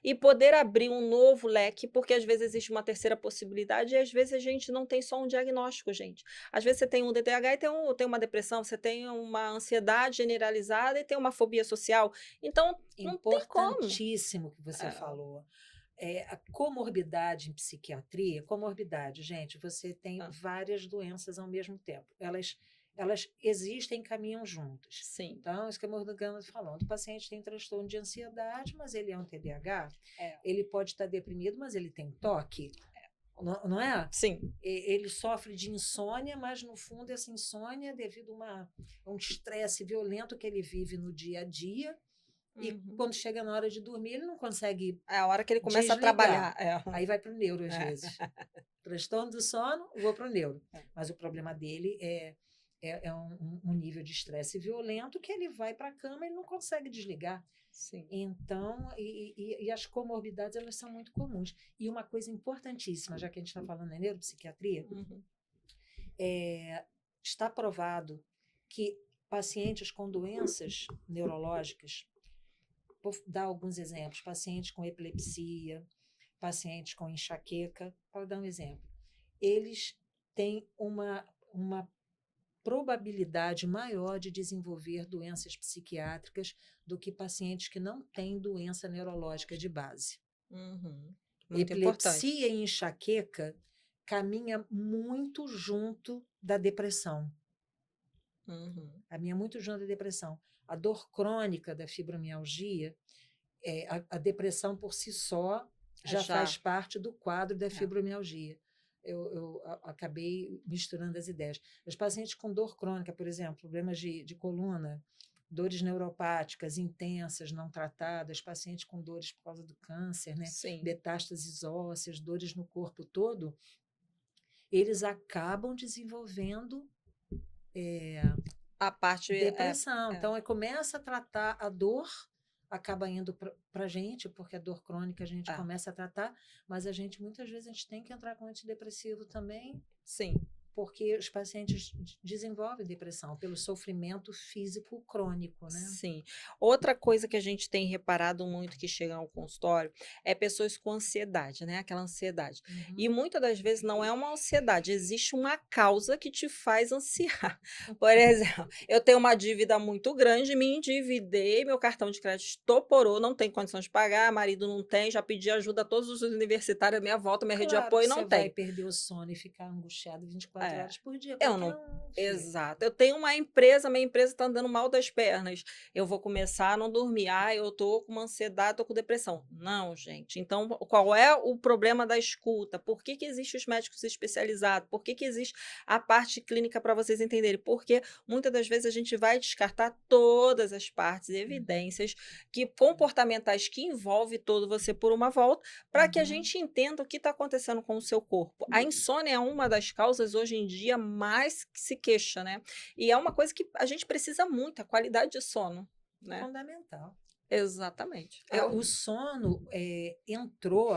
e poder abrir um novo leque, porque às vezes existe uma terceira possibilidade e às vezes a gente não tem só um diagnóstico, gente. Às vezes você tem um TDAH e tem uma depressão, você tem uma ansiedade generalizada e tem uma fobia social. Então, não tem como. Importantíssimo que você É, falou. A comorbidade em psiquiatria, comorbidade, gente, você tem é, várias doenças ao mesmo tempo. Elas existem e caminham juntas. sim, Então, isso que a Morgana está falando. O paciente tem transtorno de ansiedade, mas ele é um TDAH. é, Ele pode estar deprimido, mas ele tem toque. Não é? sim, Ele sofre de insônia, mas no fundo essa insônia é devido a um estresse violento que ele vive no dia a dia, E Uhum. quando chega na hora de dormir, ele não consegue É a hora que ele começa a desligar. trabalhar. Aí vai para o neuro, às É. vezes. Transtorno do sono, vou para o neuro. É. Mas o problema dele é um nível de estresse violento que ele vai para a cama e não consegue desligar. Sim. Então, e as comorbidades, elas são muito comuns. E uma coisa importantíssima, já que a gente está falando em neuropsiquiatria, Uhum. está provado que pacientes com doenças neurológicas, vou dar alguns exemplos, pacientes com epilepsia, pacientes com enxaqueca, para dar um exemplo, eles têm uma probabilidade maior de desenvolver doenças psiquiátricas do que pacientes que não têm doença neurológica de base. Uhum. Muito importante. Epilepsia e enxaqueca caminha muito junto da depressão. Uhum. Caminha muito junto da depressão. A dor crônica da fibromialgia, a depressão por si só já faz parte do quadro da fibromialgia. Eu acabei misturando as ideias. Os pacientes com dor crônica, por exemplo, problemas de coluna, dores neuropáticas intensas, não tratadas, pacientes com dores por causa do câncer, né? Sim. Metástases ósseas, dores no corpo todo, eles acabam desenvolvendo A parte depressão. Então, começa a tratar a dor, acaba indo para a gente, porque a dor crônica a gente começa a tratar, mas muitas vezes a gente tem que entrar com antidepressivo também. Sim. Porque os pacientes desenvolvem depressão pelo sofrimento físico crônico, né? Sim. Outra coisa que a gente tem reparado muito que chega ao consultório é pessoas com ansiedade, né? Aquela ansiedade. Uhum. E muitas das vezes não é uma ansiedade, existe uma causa que te faz ansiar. Por exemplo, eu tenho uma dívida muito grande, me endividei, meu cartão de crédito estoporou, não tem condições de pagar, marido não tem, já pedi ajuda a todos os universitários à minha volta, minha rede de apoio não Você tem. vai perder o sono e ficar angustiado 24 horas por dia. Eu não. Exato. Eu tenho uma empresa, minha empresa está andando mal das pernas. Eu vou começar a não dormir. Eu tô com uma ansiedade, tô com depressão. Não, gente. Então, qual é o problema da escuta? Por que existem os médicos especializados? Por que existe a parte clínica para vocês entenderem? Porque muitas das vezes a gente vai descartar todas as partes e evidências comportamentais que envolvem todo você por uma volta, para que a gente entenda o que está acontecendo com o seu corpo. A insônia é uma das causas hoje em dia mais que se queixa, né? E é uma coisa que a gente precisa muito, a qualidade de sono, né? Fundamental. Exatamente. O sono entrou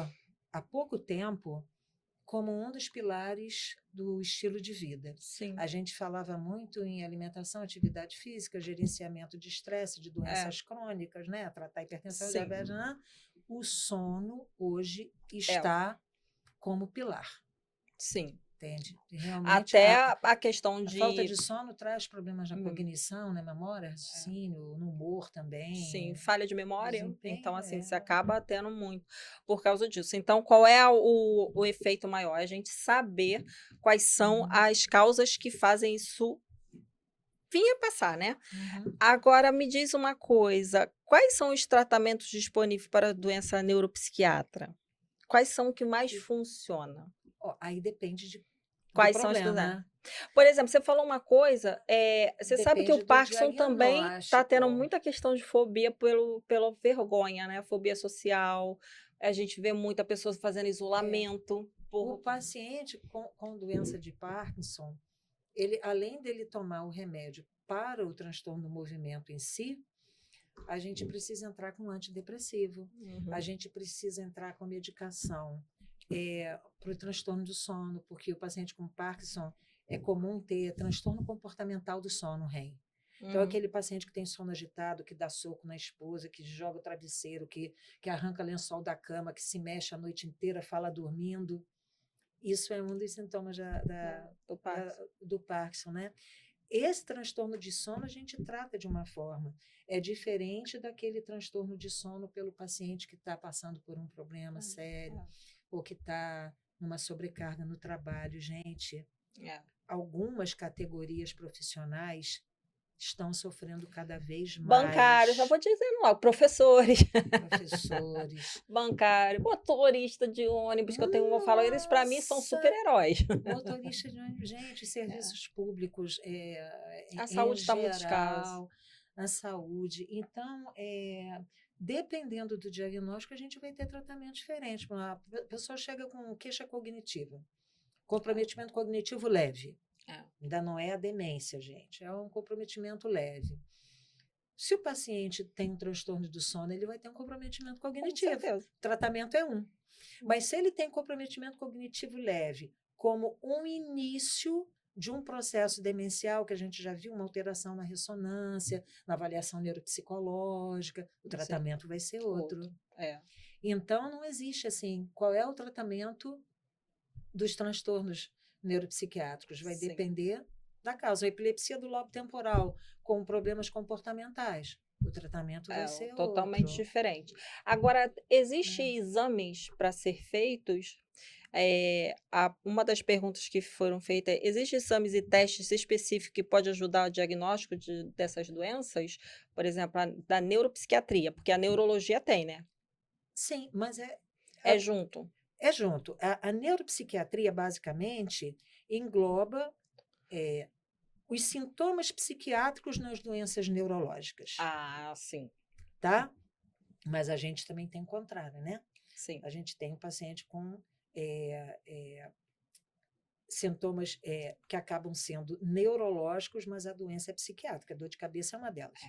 há pouco tempo como um dos pilares do estilo de vida. Sim. A gente falava muito em alimentação, atividade física, gerenciamento de estresse, de doenças crônicas, né? Tratar hipertensão, diabetes. O sono hoje está como pilar. Sim. Entende? Realmente, até a questão a de falta de sono traz problemas na cognição, na memória, raciocínio, no humor também. Sim, falha de memória. Desempenho, Então, assim, você acaba tendo muito por causa disso. Então, qual é o efeito maior? A gente saber quais são as causas que fazem isso vir a passar, né? Agora, me diz uma coisa: quais são os tratamentos disponíveis para a doença neuropsiquiatra? Quais são o que mais funciona? Aí depende de Quais do são os problema, estudantes? Por exemplo, você falou uma coisa, você sabe que Depende o do Parkinson também está tendo diagnóstico. muita questão de fobia pela vergonha, né? Fobia social. A gente vê muita pessoa fazendo isolamento. O paciente com doença de Parkinson, ele, além dele tomar o remédio para o transtorno do movimento em si, a gente precisa entrar com antidepressivo, a gente precisa entrar com medicação para o transtorno do sono, porque o paciente com Parkinson é comum ter transtorno comportamental do sono, REM. Então, aquele paciente que tem sono agitado, que dá soco na esposa, que joga o travesseiro, que arranca lençol da cama, que se mexe a noite inteira, fala dormindo. Isso é um dos sintomas do Parkinson, né? Esse transtorno de sono a gente trata de uma forma. É diferente daquele transtorno de sono pelo paciente que está passando por um problema sério ou que está numa sobrecarga no trabalho. Gente, algumas categorias profissionais estão sofrendo cada vez mais. Bancários, já vou dizendo logo, professores. Bancário, motorista de ônibus, que eu tenho, vou falar, eles para mim são super-heróis. Motorista de ônibus, gente, serviços públicos a saúde está muito escassa. na saúde. Então, dependendo do diagnóstico, a gente vai ter tratamento diferente. A pessoa chega com queixa cognitiva, comprometimento cognitivo leve. Ainda não é a demência, gente, é um comprometimento leve. Se o paciente tem um transtorno do sono, ele vai ter um comprometimento cognitivo. O tratamento é um. Mas se ele tem comprometimento cognitivo leve, como um início de um processo demencial, que a gente já viu, uma alteração na ressonância, na avaliação neuropsicológica, o tratamento vai ser outro. Então, não existe assim, qual é o tratamento dos transtornos neuropsiquiátricos? Vai depender da causa. A epilepsia do lobo temporal, com problemas comportamentais, o tratamento vai ser totalmente outro. diferente. Agora, existem exames para ser feitos? Uma das perguntas que foram feitas é: existem exames e testes específicos que podem ajudar o diagnóstico dessas doenças? Por exemplo, da neuropsiquiatria, porque a neurologia tem, né? Sim, mas é junto. É junto. A neuropsiquiatria, basicamente, engloba os sintomas psiquiátricos nas doenças neurológicas. Sim. Tá? Mas a gente também tem o contrário, né? Sim. A gente tem um paciente com sintomas que acabam sendo neurológicos, mas a doença é psiquiátrica. A dor de cabeça é uma delas.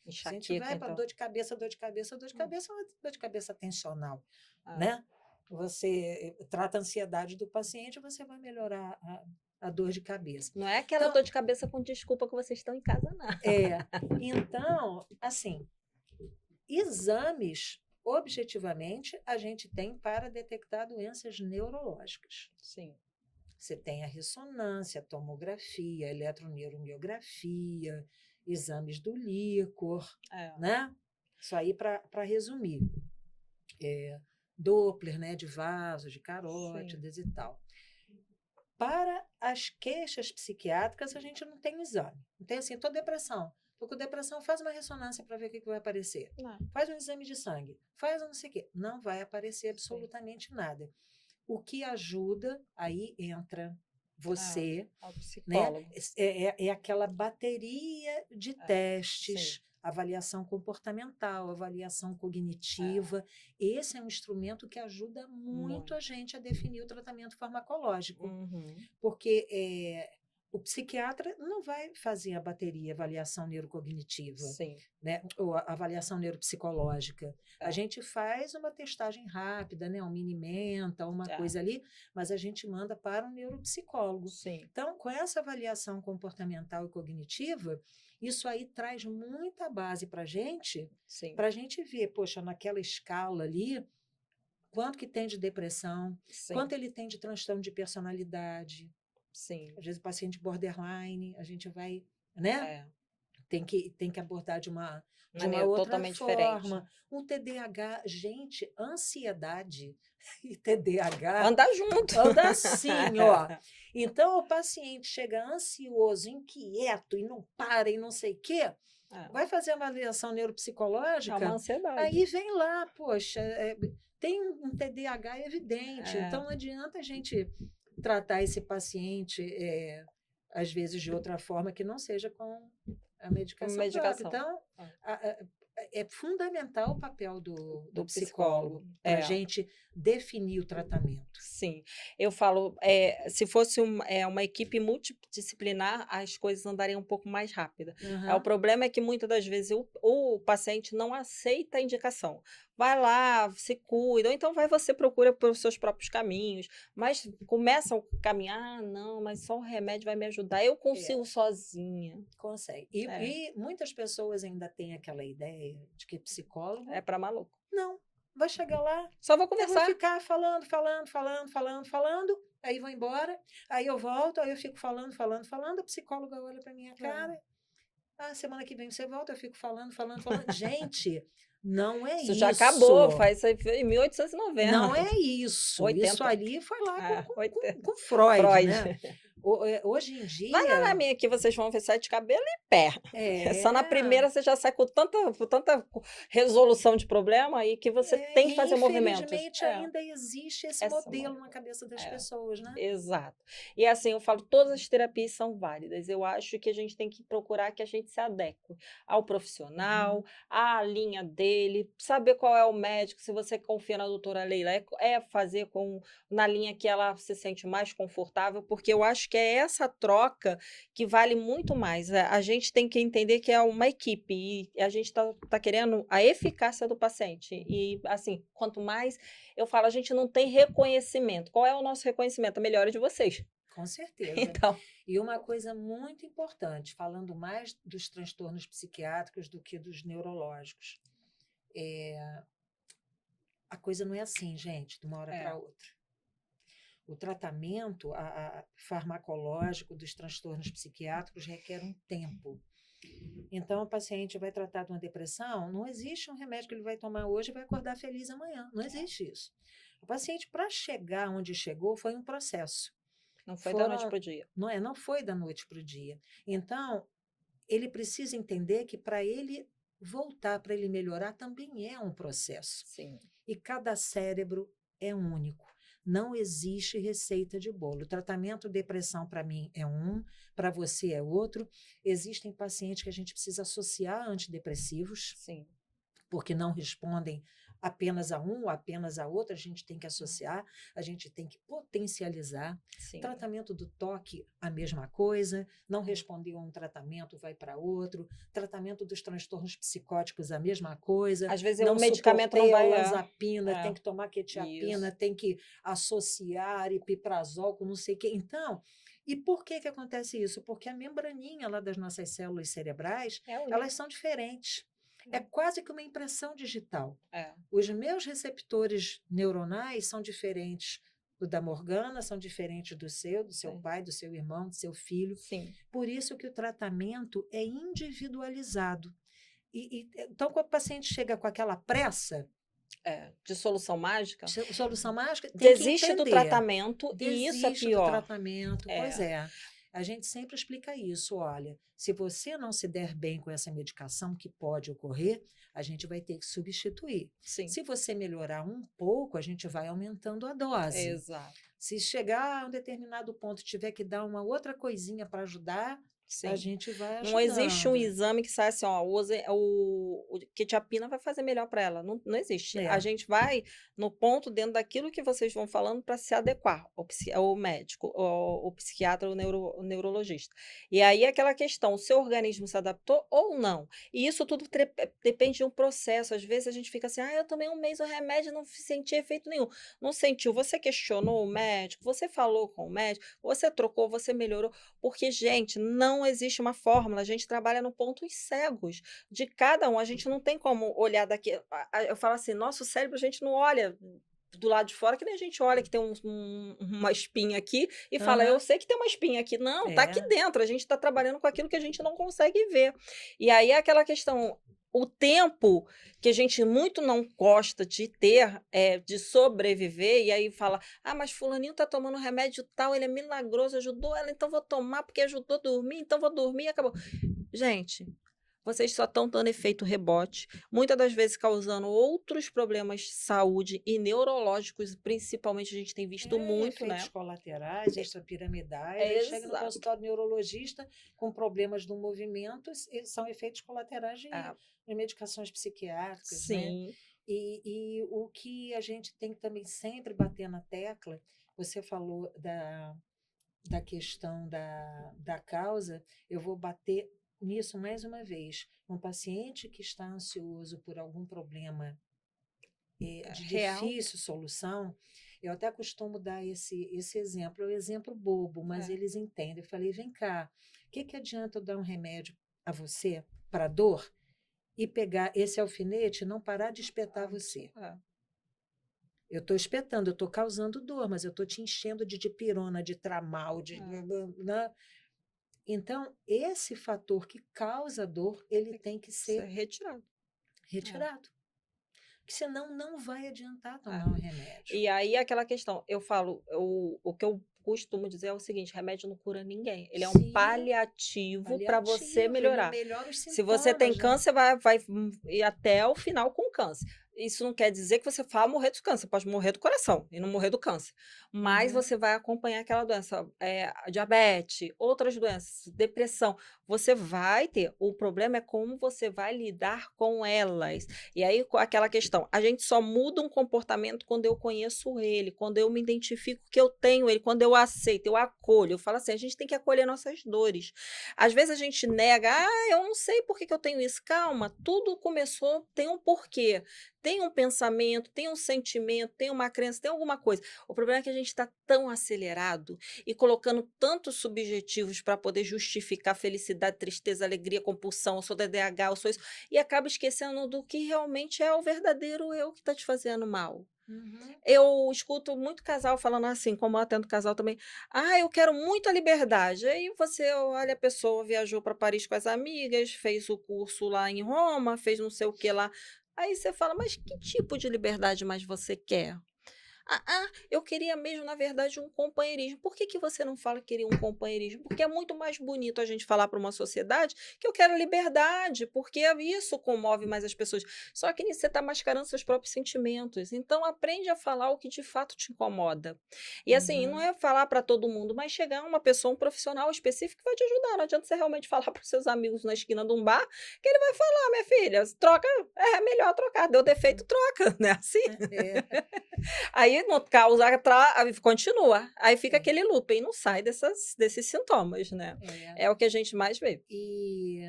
Se a gente vai para dor de cabeça, dor de cabeça é uma dor de cabeça tensional, né? Você trata a ansiedade do paciente, você vai melhorar a dor de cabeça. Não é aquela dor de cabeça com desculpa que vocês estão em casa, não. Então, assim, exames, objetivamente, a gente tem para detectar doenças neurológicas. Sim. Você tem a ressonância, a tomografia, a eletroneuromiografia, exames do líquor, né? Isso aí para resumir. Doppler, né, de vasos, de carótidas e tal. Para as queixas psiquiátricas, a gente não tem exame. Não tem assim, estou depressão. Estou com depressão, faz uma ressonância para ver o que vai aparecer. Não. Faz um exame de sangue, faz um não sei o quê. Não vai aparecer absolutamente nada. O que ajuda, aí entra você, né? É aquela bateria de testes, avaliação comportamental, avaliação cognitiva. Esse é um instrumento que ajuda muito a gente a definir o tratamento farmacológico. Porque o psiquiatra não vai fazer a bateria, avaliação neurocognitiva, né? Ou a avaliação neuropsicológica. A gente faz uma testagem rápida, né? Um Minimenta, uma coisa ali, mas a gente manda para um neuropsicólogo. Então, com essa avaliação comportamental e cognitiva, isso aí traz muita base para a gente ver, poxa, naquela escala ali, quanto que tem de depressão, quanto ele tem de transtorno de personalidade. Às vezes o paciente borderline, a gente vai, né? Tem que abordar de uma outra totalmente forma. Diferente. Um TDAH, gente, ansiedade e TDAH... Anda junto. Anda assim, ó. Então, o paciente chega ansioso, inquieto, e não para, e não sei o quê, vai fazer uma avaliação neuropsicológica, uma ansiedade. Aí vem lá, poxa, tem um TDAH evidente, então não adianta a gente tratar esse paciente, às vezes, de outra forma que não seja com a medicação. Então, é fundamental o papel do psicólogo para a gente definir o tratamento. Sim, eu falo, se fosse uma equipe multidisciplinar, as coisas andariam um pouco mais rápido. O problema é que muitas das vezes o paciente não aceita a indicação. Vai lá, se cuida, ou então você procura pelos seus próprios caminhos, mas começa a caminhar, não, mas só o remédio vai me ajudar, eu consigo sozinha. Consegue. E muitas pessoas ainda têm aquela ideia de que psicólogo... É para maluco. Não. Vai chegar lá, só vou conversar. Eu vou ficar falando, aí vou embora, aí eu volto, aí eu fico falando, a psicóloga olha para minha cara, semana que vem você volta, eu fico falando. Gente, não é isso. Isso já acabou, faz em 1890. Não é isso. 80. Isso ali foi lá com Freud, né? Hoje em Vai lá na dia, minha que vocês vão ver sai de cabelo em pé. Só na é, primeira você já sai com tanta resolução de problema aí que você tem que e fazer movimentos. infelizmente ainda existe esse Essa modelo na cabeça das é. pessoas, né? Exato. E assim, eu falo, todas as terapias são válidas. Eu acho que a gente tem que procurar que a gente se adeque ao profissional, Uhum. à linha dele, saber qual é o médico, se você confia na doutora Leila, é fazer na linha que ela se sente mais confortável, porque eu acho que é essa troca que vale muito mais. A gente tem que entender que é uma equipe e a gente tá querendo a eficácia do paciente. E assim, quanto mais eu falo, a gente não tem reconhecimento. Qual é o nosso reconhecimento? A melhora de vocês. Com certeza. Então, E uma coisa muito importante, falando mais dos transtornos psiquiátricos do que dos neurológicos, a coisa não é assim, gente, de uma hora é, para outra. O tratamento farmacológico dos transtornos psiquiátricos requer um tempo. Então, o paciente vai tratar de uma depressão, não existe um remédio que ele vai tomar hoje e vai acordar feliz amanhã. Não existe isso. O paciente, para chegar onde chegou, foi um processo. não foi da noite Foram, para o dia. não foi da noite para o dia. Então, ele precisa entender que para ele voltar, para ele melhorar, também é um processo. Sim. E cada cérebro é único. Não existe receita de bolo. O tratamento depressão, para mim, é um, para você é outro. Existem pacientes que a gente precisa associar a antidepressivos, Sim. porque não respondem apenas a um ou apenas a outro, a gente tem que associar, a gente tem que potencializar. Sim. Tratamento do toque, a mesma coisa, não respondeu a um tratamento, vai para outro. Tratamento dos transtornos psicóticos, a mesma coisa. Às vezes o Não medicamento não suportei a vai. olanzapina, tem É, que tomar quetiapina, isso. tem que associar aripiprazol com não sei o quê. Então, e por que acontece isso? Porque a membraninha lá das nossas células cerebrais, É único. elas são diferentes. É quase que uma impressão digital. É. Os meus receptores neuronais são diferentes do da Morgana, são diferentes do seu Sim. pai, do seu irmão, do seu filho. Sim. Por isso que o tratamento é individualizado. Então, quando o paciente chega com aquela pressa, De solução mágica, solução mágica, tem que desiste do entender. tratamento e isso é Desiste do pior. tratamento. Pois é. A gente sempre explica isso. Olha, se você não se der bem com essa medicação, que pode ocorrer, a gente vai ter que substituir. Sim. Se você melhorar um pouco, a gente vai aumentando a dose. Exato. Se chegar a um determinado ponto, tiver que dar uma outra coisinha para ajudar, a Sim. gente vai Não existe um ajudando. exame que sai assim, ó, o quetiapina vai fazer melhor para ela. Não, não existe. É. A gente vai no ponto dentro daquilo que vocês vão falando para se adequar, o médico, o psiquiatra, o neurologista. E aí aquela questão, o seu organismo se adaptou ou não? E isso tudo depende de um processo. Às vezes a gente fica assim, eu tomei um mês o remédio e não senti efeito nenhum. Não sentiu. Você questionou o médico, você falou com o médico, você trocou, você melhorou. Porque, gente, não existe uma fórmula, a gente trabalha no pontos cegos de cada um, a gente não tem como olhar daqui. Eu falo assim, nosso cérebro, a gente não olha do lado de fora, que nem a gente olha que tem uma espinha aqui e fala, eu Aham. sei que tem uma espinha aqui. Não, tá aqui É. dentro, a gente está trabalhando com aquilo que a gente não consegue ver. E aí é aquela questão, o tempo que a gente muito não gosta de ter, de sobreviver, e aí fala, mas fulaninho tá tomando remédio tal, ele é milagroso, ajudou ela, então vou tomar porque ajudou a dormir, então vou dormir e acabou. Gente, vocês só estão dando efeito rebote, muitas das vezes causando outros problemas de saúde e neurológicos, principalmente a gente tem visto muito, Efeitos né? colaterais, extrapiramidais, É aí chega no exato. consultório neurologista com problemas do movimento, são efeitos colaterais Ah, de medicações psiquiátricas, né? sim, E o que a gente tem que também sempre bater na tecla, você falou da questão da causa, eu vou bater nisso mais uma vez. Um paciente que está ansioso por algum problema de real. difícil solução, eu até costumo dar esse exemplo, é um exemplo bobo, mas É, eles entendem. Eu falei, vem cá, o que adianta eu dar um remédio a você para dor e pegar esse alfinete e não parar de espetar você? é, Eu estou espetando, eu estou causando dor, mas eu estou te enchendo de dipirona, de tramal, é. né? Então, esse fator que causa dor, ele tem que Isso é ser retirado. retirado. Porque senão não vai adiantar É. tomar um remédio. E aí aquela questão, eu falo, o que eu costumo dizer é o seguinte: remédio não cura ninguém. Ele é um Sim, paliativo para você paliativo, ele melhorar. melhora os Se você tem sintomas, né? câncer, vai ir até o final com câncer. Isso não quer dizer que você vá morrer do câncer, pode morrer do coração e não morrer do câncer. Mas Uhum. você vai acompanhar aquela doença, diabetes, outras doenças, depressão. Você vai ter. O problema é como você vai lidar com elas. E aí, aquela questão, a gente só muda um comportamento quando eu conheço ele, quando eu me identifico que eu tenho ele, quando eu aceito, eu acolho. Eu falo assim, a gente tem que acolher nossas dores. Às vezes a gente nega, eu não sei por que que eu tenho isso. Calma, tudo começou, tem um porquê. Tem um pensamento, tem um sentimento, tem uma crença, tem alguma coisa. O problema é que a gente está tão acelerado e colocando tantos subjetivos para poder justificar felicidade, tristeza, alegria, compulsão, eu sou DDH, eu sou isso, e acaba esquecendo do que realmente é o verdadeiro eu que está te fazendo mal. Uhum. Eu escuto muito casal falando assim, como eu atendo casal também, eu quero muito a liberdade. Aí você olha, a pessoa viajou para Paris com as amigas, fez o curso lá em Roma, fez não sei o que lá. Aí você fala, mas que tipo de liberdade mais você quer? Eu queria mesmo, na verdade, um companheirismo. Por que que você não fala que queria um companheirismo? Porque é muito mais bonito a gente falar para uma sociedade que eu quero liberdade, porque isso comove mais as pessoas. Só que nisso você está mascarando seus próprios sentimentos. Então, aprende a falar o que de fato te incomoda. E assim, não Uhum. é falar para todo mundo, mas chegar uma pessoa, um profissional específico que vai te ajudar. Não adianta você realmente falar para os seus amigos na esquina de um bar, que ele vai falar, minha filha, troca, é melhor trocar, deu defeito, troca, né? Assim. É, Aí não causa aí continua, aí fica é, aquele loop e não sai desses sintomas, né. é. É o que a gente mais vê. E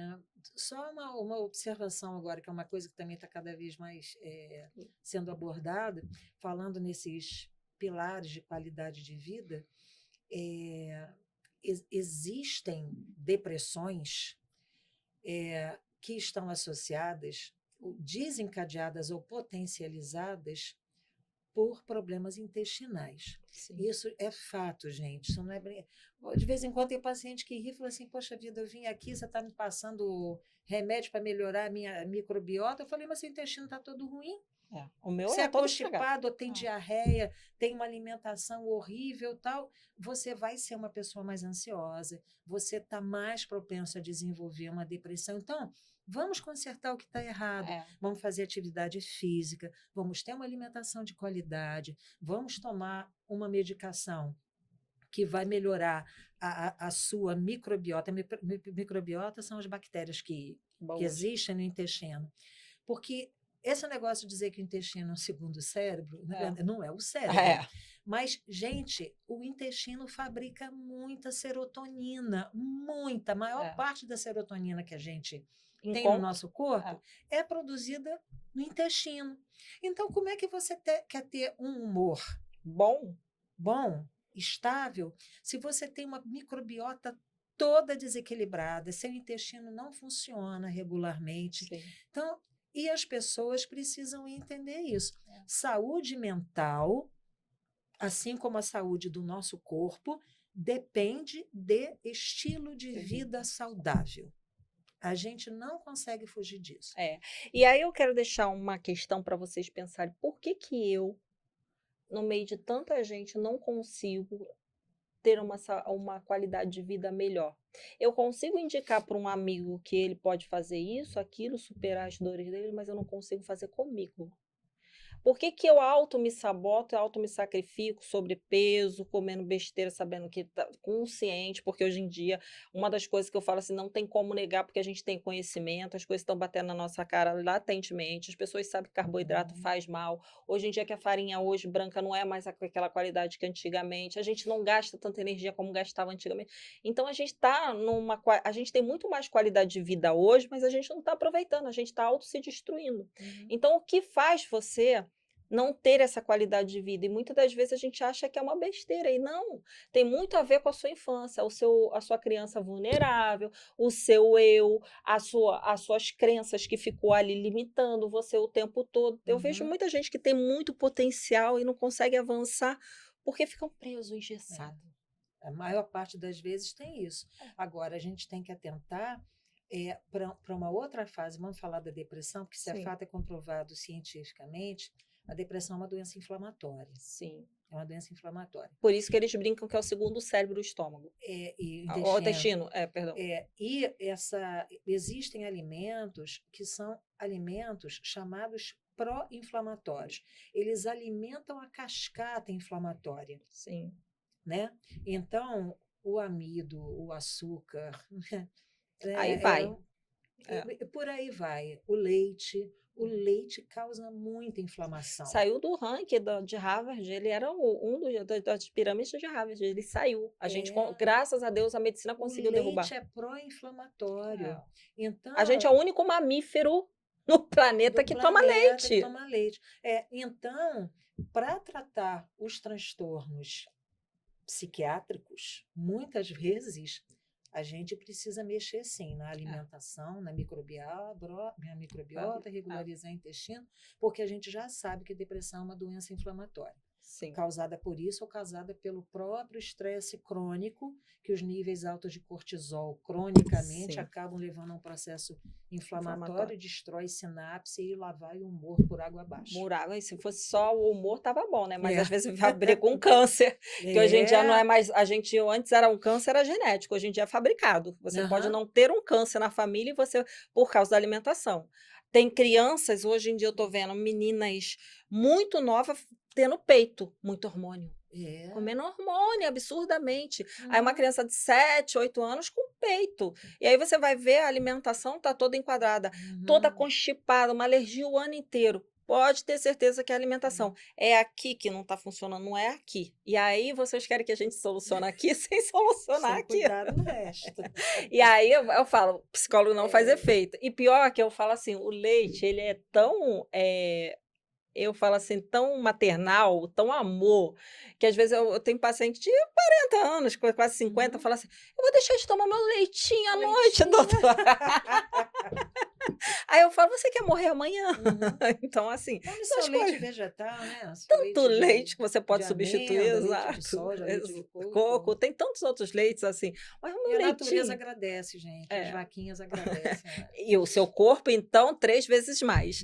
só uma observação agora, que é uma coisa que também está cada vez mais sendo abordada, falando nesses pilares de qualidade de vida, existem depressões que estão associadas, desencadeadas ou potencializadas por problemas intestinais. Sim. Isso é fato, gente. Isso não é De vez em quando tem paciente que ri e fala assim: Poxa vida, eu vim aqui, você está me passando remédio para melhorar a minha microbiota. Eu falei: Mas seu intestino está todo ruim. O meu Você é é todo estragado. constipado, ou tem diarreia, tem uma alimentação horrível, tal, você vai ser uma pessoa mais ansiosa, você está mais propenso a desenvolver uma depressão. Então, vamos consertar o que está errado, É. vamos fazer atividade física, vamos ter uma alimentação de qualidade, vamos tomar uma medicação que vai melhorar a sua microbiota. Microbiota são as bactérias que Boas. existem no intestino. Porque esse negócio de dizer que o intestino é um segundo cérebro, na É. verdade, não é o cérebro. É. Mas, gente, o intestino fabrica muita serotonina, muita. A maior parte da serotonina que a gente tem no nosso corpo é produzida no intestino. Então, como é que você quer ter um humor bom, estável, se você tem uma microbiota toda desequilibrada, seu intestino não funciona regularmente? Sim. Então, e as pessoas precisam entender isso. Saúde mental, assim como a saúde do nosso corpo, depende de estilo de vida saudável. A gente não consegue fugir disso. E aí eu quero deixar uma questão para vocês pensarem, por que que eu, no meio de tanta gente, não consigo ter uma qualidade de vida melhor? Eu consigo indicar para um amigo que ele pode fazer isso, aquilo, superar as dores dele, mas eu não consigo fazer comigo. Por que que eu auto me saboto, eu auto me sacrifico, sobrepeso, comendo besteira, sabendo que tá consciente, porque hoje em dia, uma das coisas que eu falo assim, não tem como negar, porque a gente tem conhecimento, as coisas estão batendo na nossa cara latentemente, as pessoas sabem que carboidrato faz mal. Hoje em dia que a farinha hoje branca não é mais aquela qualidade que antigamente, a gente não gasta tanta energia como gastava antigamente. Então a gente tá a gente tem muito mais qualidade de vida hoje, mas a gente não está aproveitando, a gente está auto se destruindo. Então o que faz você não ter essa qualidade de vida? E muitas das vezes a gente acha que é uma besteira, e não, tem muito a ver com a sua infância, a sua criança vulnerável, o seu eu, as suas crenças que ficou ali limitando você o tempo todo. Eu vejo muita gente que tem muito potencial e não consegue avançar porque ficam presos, engessados. A maior parte das vezes tem isso. Agora, a gente tem que atentar para uma outra fase. Vamos falar da depressão, porque se é Sim. fato, é comprovado cientificamente, a depressão é uma doença inflamatória. Sim. É uma doença inflamatória. Por isso que eles brincam que é o segundo cérebro do estômago. E O intestino, perdão. Existem alimentos que são alimentos chamados pró-inflamatórios. Eles alimentam a cascata inflamatória. Sim. Né? Então, o amido, o açúcar, aí vai. Por aí vai. O leite causa muita inflamação. Saiu do ranking de Harvard, ele era um das pirâmides de Harvard, ele saiu. A gente, graças a Deus, a medicina conseguiu derrubar. O leite é pró-inflamatório. Então, a gente é o único mamífero no planeta que toma leite. Então, para tratar os transtornos psiquiátricos, muitas vezes a gente precisa mexer sim na alimentação, na microbiota, regularizar o intestino, porque a gente já sabe que depressão é uma doença inflamatória. Sim. Causada por isso ou causada pelo próprio estresse crônico, que os níveis altos de cortisol cronicamente acabam levando a um processo inflamatório, destrói sinapse e lá vai o humor por água abaixo. E se fosse só o humor, tava bom, né? Mas às vezes fabrica um câncer, que hoje em dia não é mais... Antes era um câncer, era genético, hoje em dia é fabricado. Você pode não ter um câncer na família por causa da alimentação. Tem crianças, hoje em dia eu tô vendo meninas muito novas tendo peito, muito hormônio. Comendo hormônio absurdamente. Aí uma criança de 7, 8 anos com peito. E aí você vai ver a alimentação tá toda enquadrada, toda constipada, uma alergia o ano inteiro. Pode ter certeza que a alimentação é aqui que não está funcionando, não é aqui. E aí vocês querem que a gente solucione aqui sem solucionar sem aqui. Cuidar do resto. E aí eu falo, o psicólogo não faz efeito. E pior que eu falo assim, o leite, ele é tão... eu falo assim, tão maternal, tão amor, que às vezes eu tenho paciente de 40 anos, quase 50, fala assim, eu vou deixar de tomar meu leitinho à noite, doutor. Aí eu falo, você quer morrer amanhã? Então, assim... Tome seu leite vegetal, né? Tanto leite que você pode substituir, exato. Leite de soja, leite de coco. Tem tantos outros leites, assim. Mas o meu leitinho... a natureza agradece, gente. As vaquinhas agradecem. E o seu corpo, então, 3 vezes mais.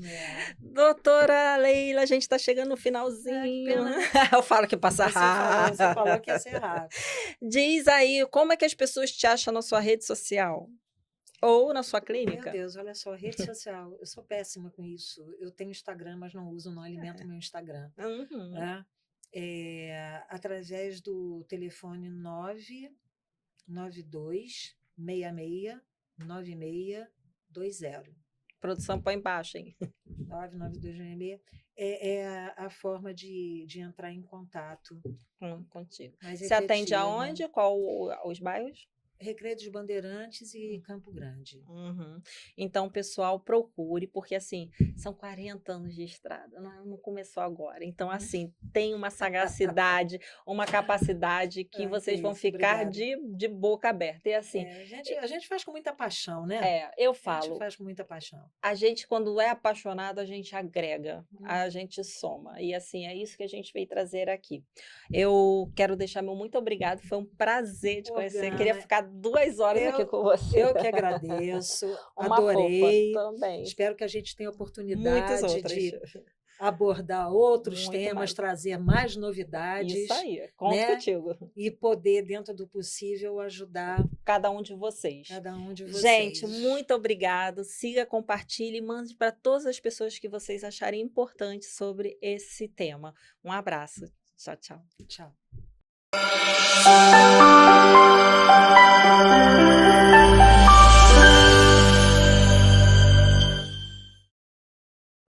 Doutora Leila, a gente está chegando no finalzinho. Eu falo que passa rápido. Você falou que ia ser rápido. Diz aí, como é que as pessoas te acham na sua rede social? Ou na sua clínica? Meu Deus, olha só, rede social, eu sou péssima com isso. Eu tenho Instagram, mas não uso, não alimento meu Instagram. Né? Através do telefone 992669620. Produção, põe embaixo, hein? 99266. É a forma de entrar em contato contigo. Você atende aonde? Qual os bairros? Recreio dos Bandeirantes e Campo Grande. Então, pessoal, procure, porque assim, são 40 anos de estrada, não começou agora. Então, assim, tem uma sagacidade, uma capacidade que vocês vão ficar de boca aberta. E assim... a gente faz com muita paixão, né? Eu falo. A gente faz com muita paixão. A gente, quando é apaixonado, a gente agrega, a gente soma. E assim, é isso que a gente veio trazer aqui. Eu quero deixar meu muito obrigado, foi um prazer te conhecer. Queria ficar 2 horas aqui com você. Eu que agradeço, adorei. Também. Espero que a gente tenha oportunidade de abordar outros temas, trazer mais novidades. Isso aí, conto contigo. E poder, dentro do possível, ajudar cada um de vocês. Gente, muito obrigado. Siga, compartilhe e mande para todas as pessoas que vocês acharem importante sobre esse tema. Um abraço. Tchau, tchau. Tchau.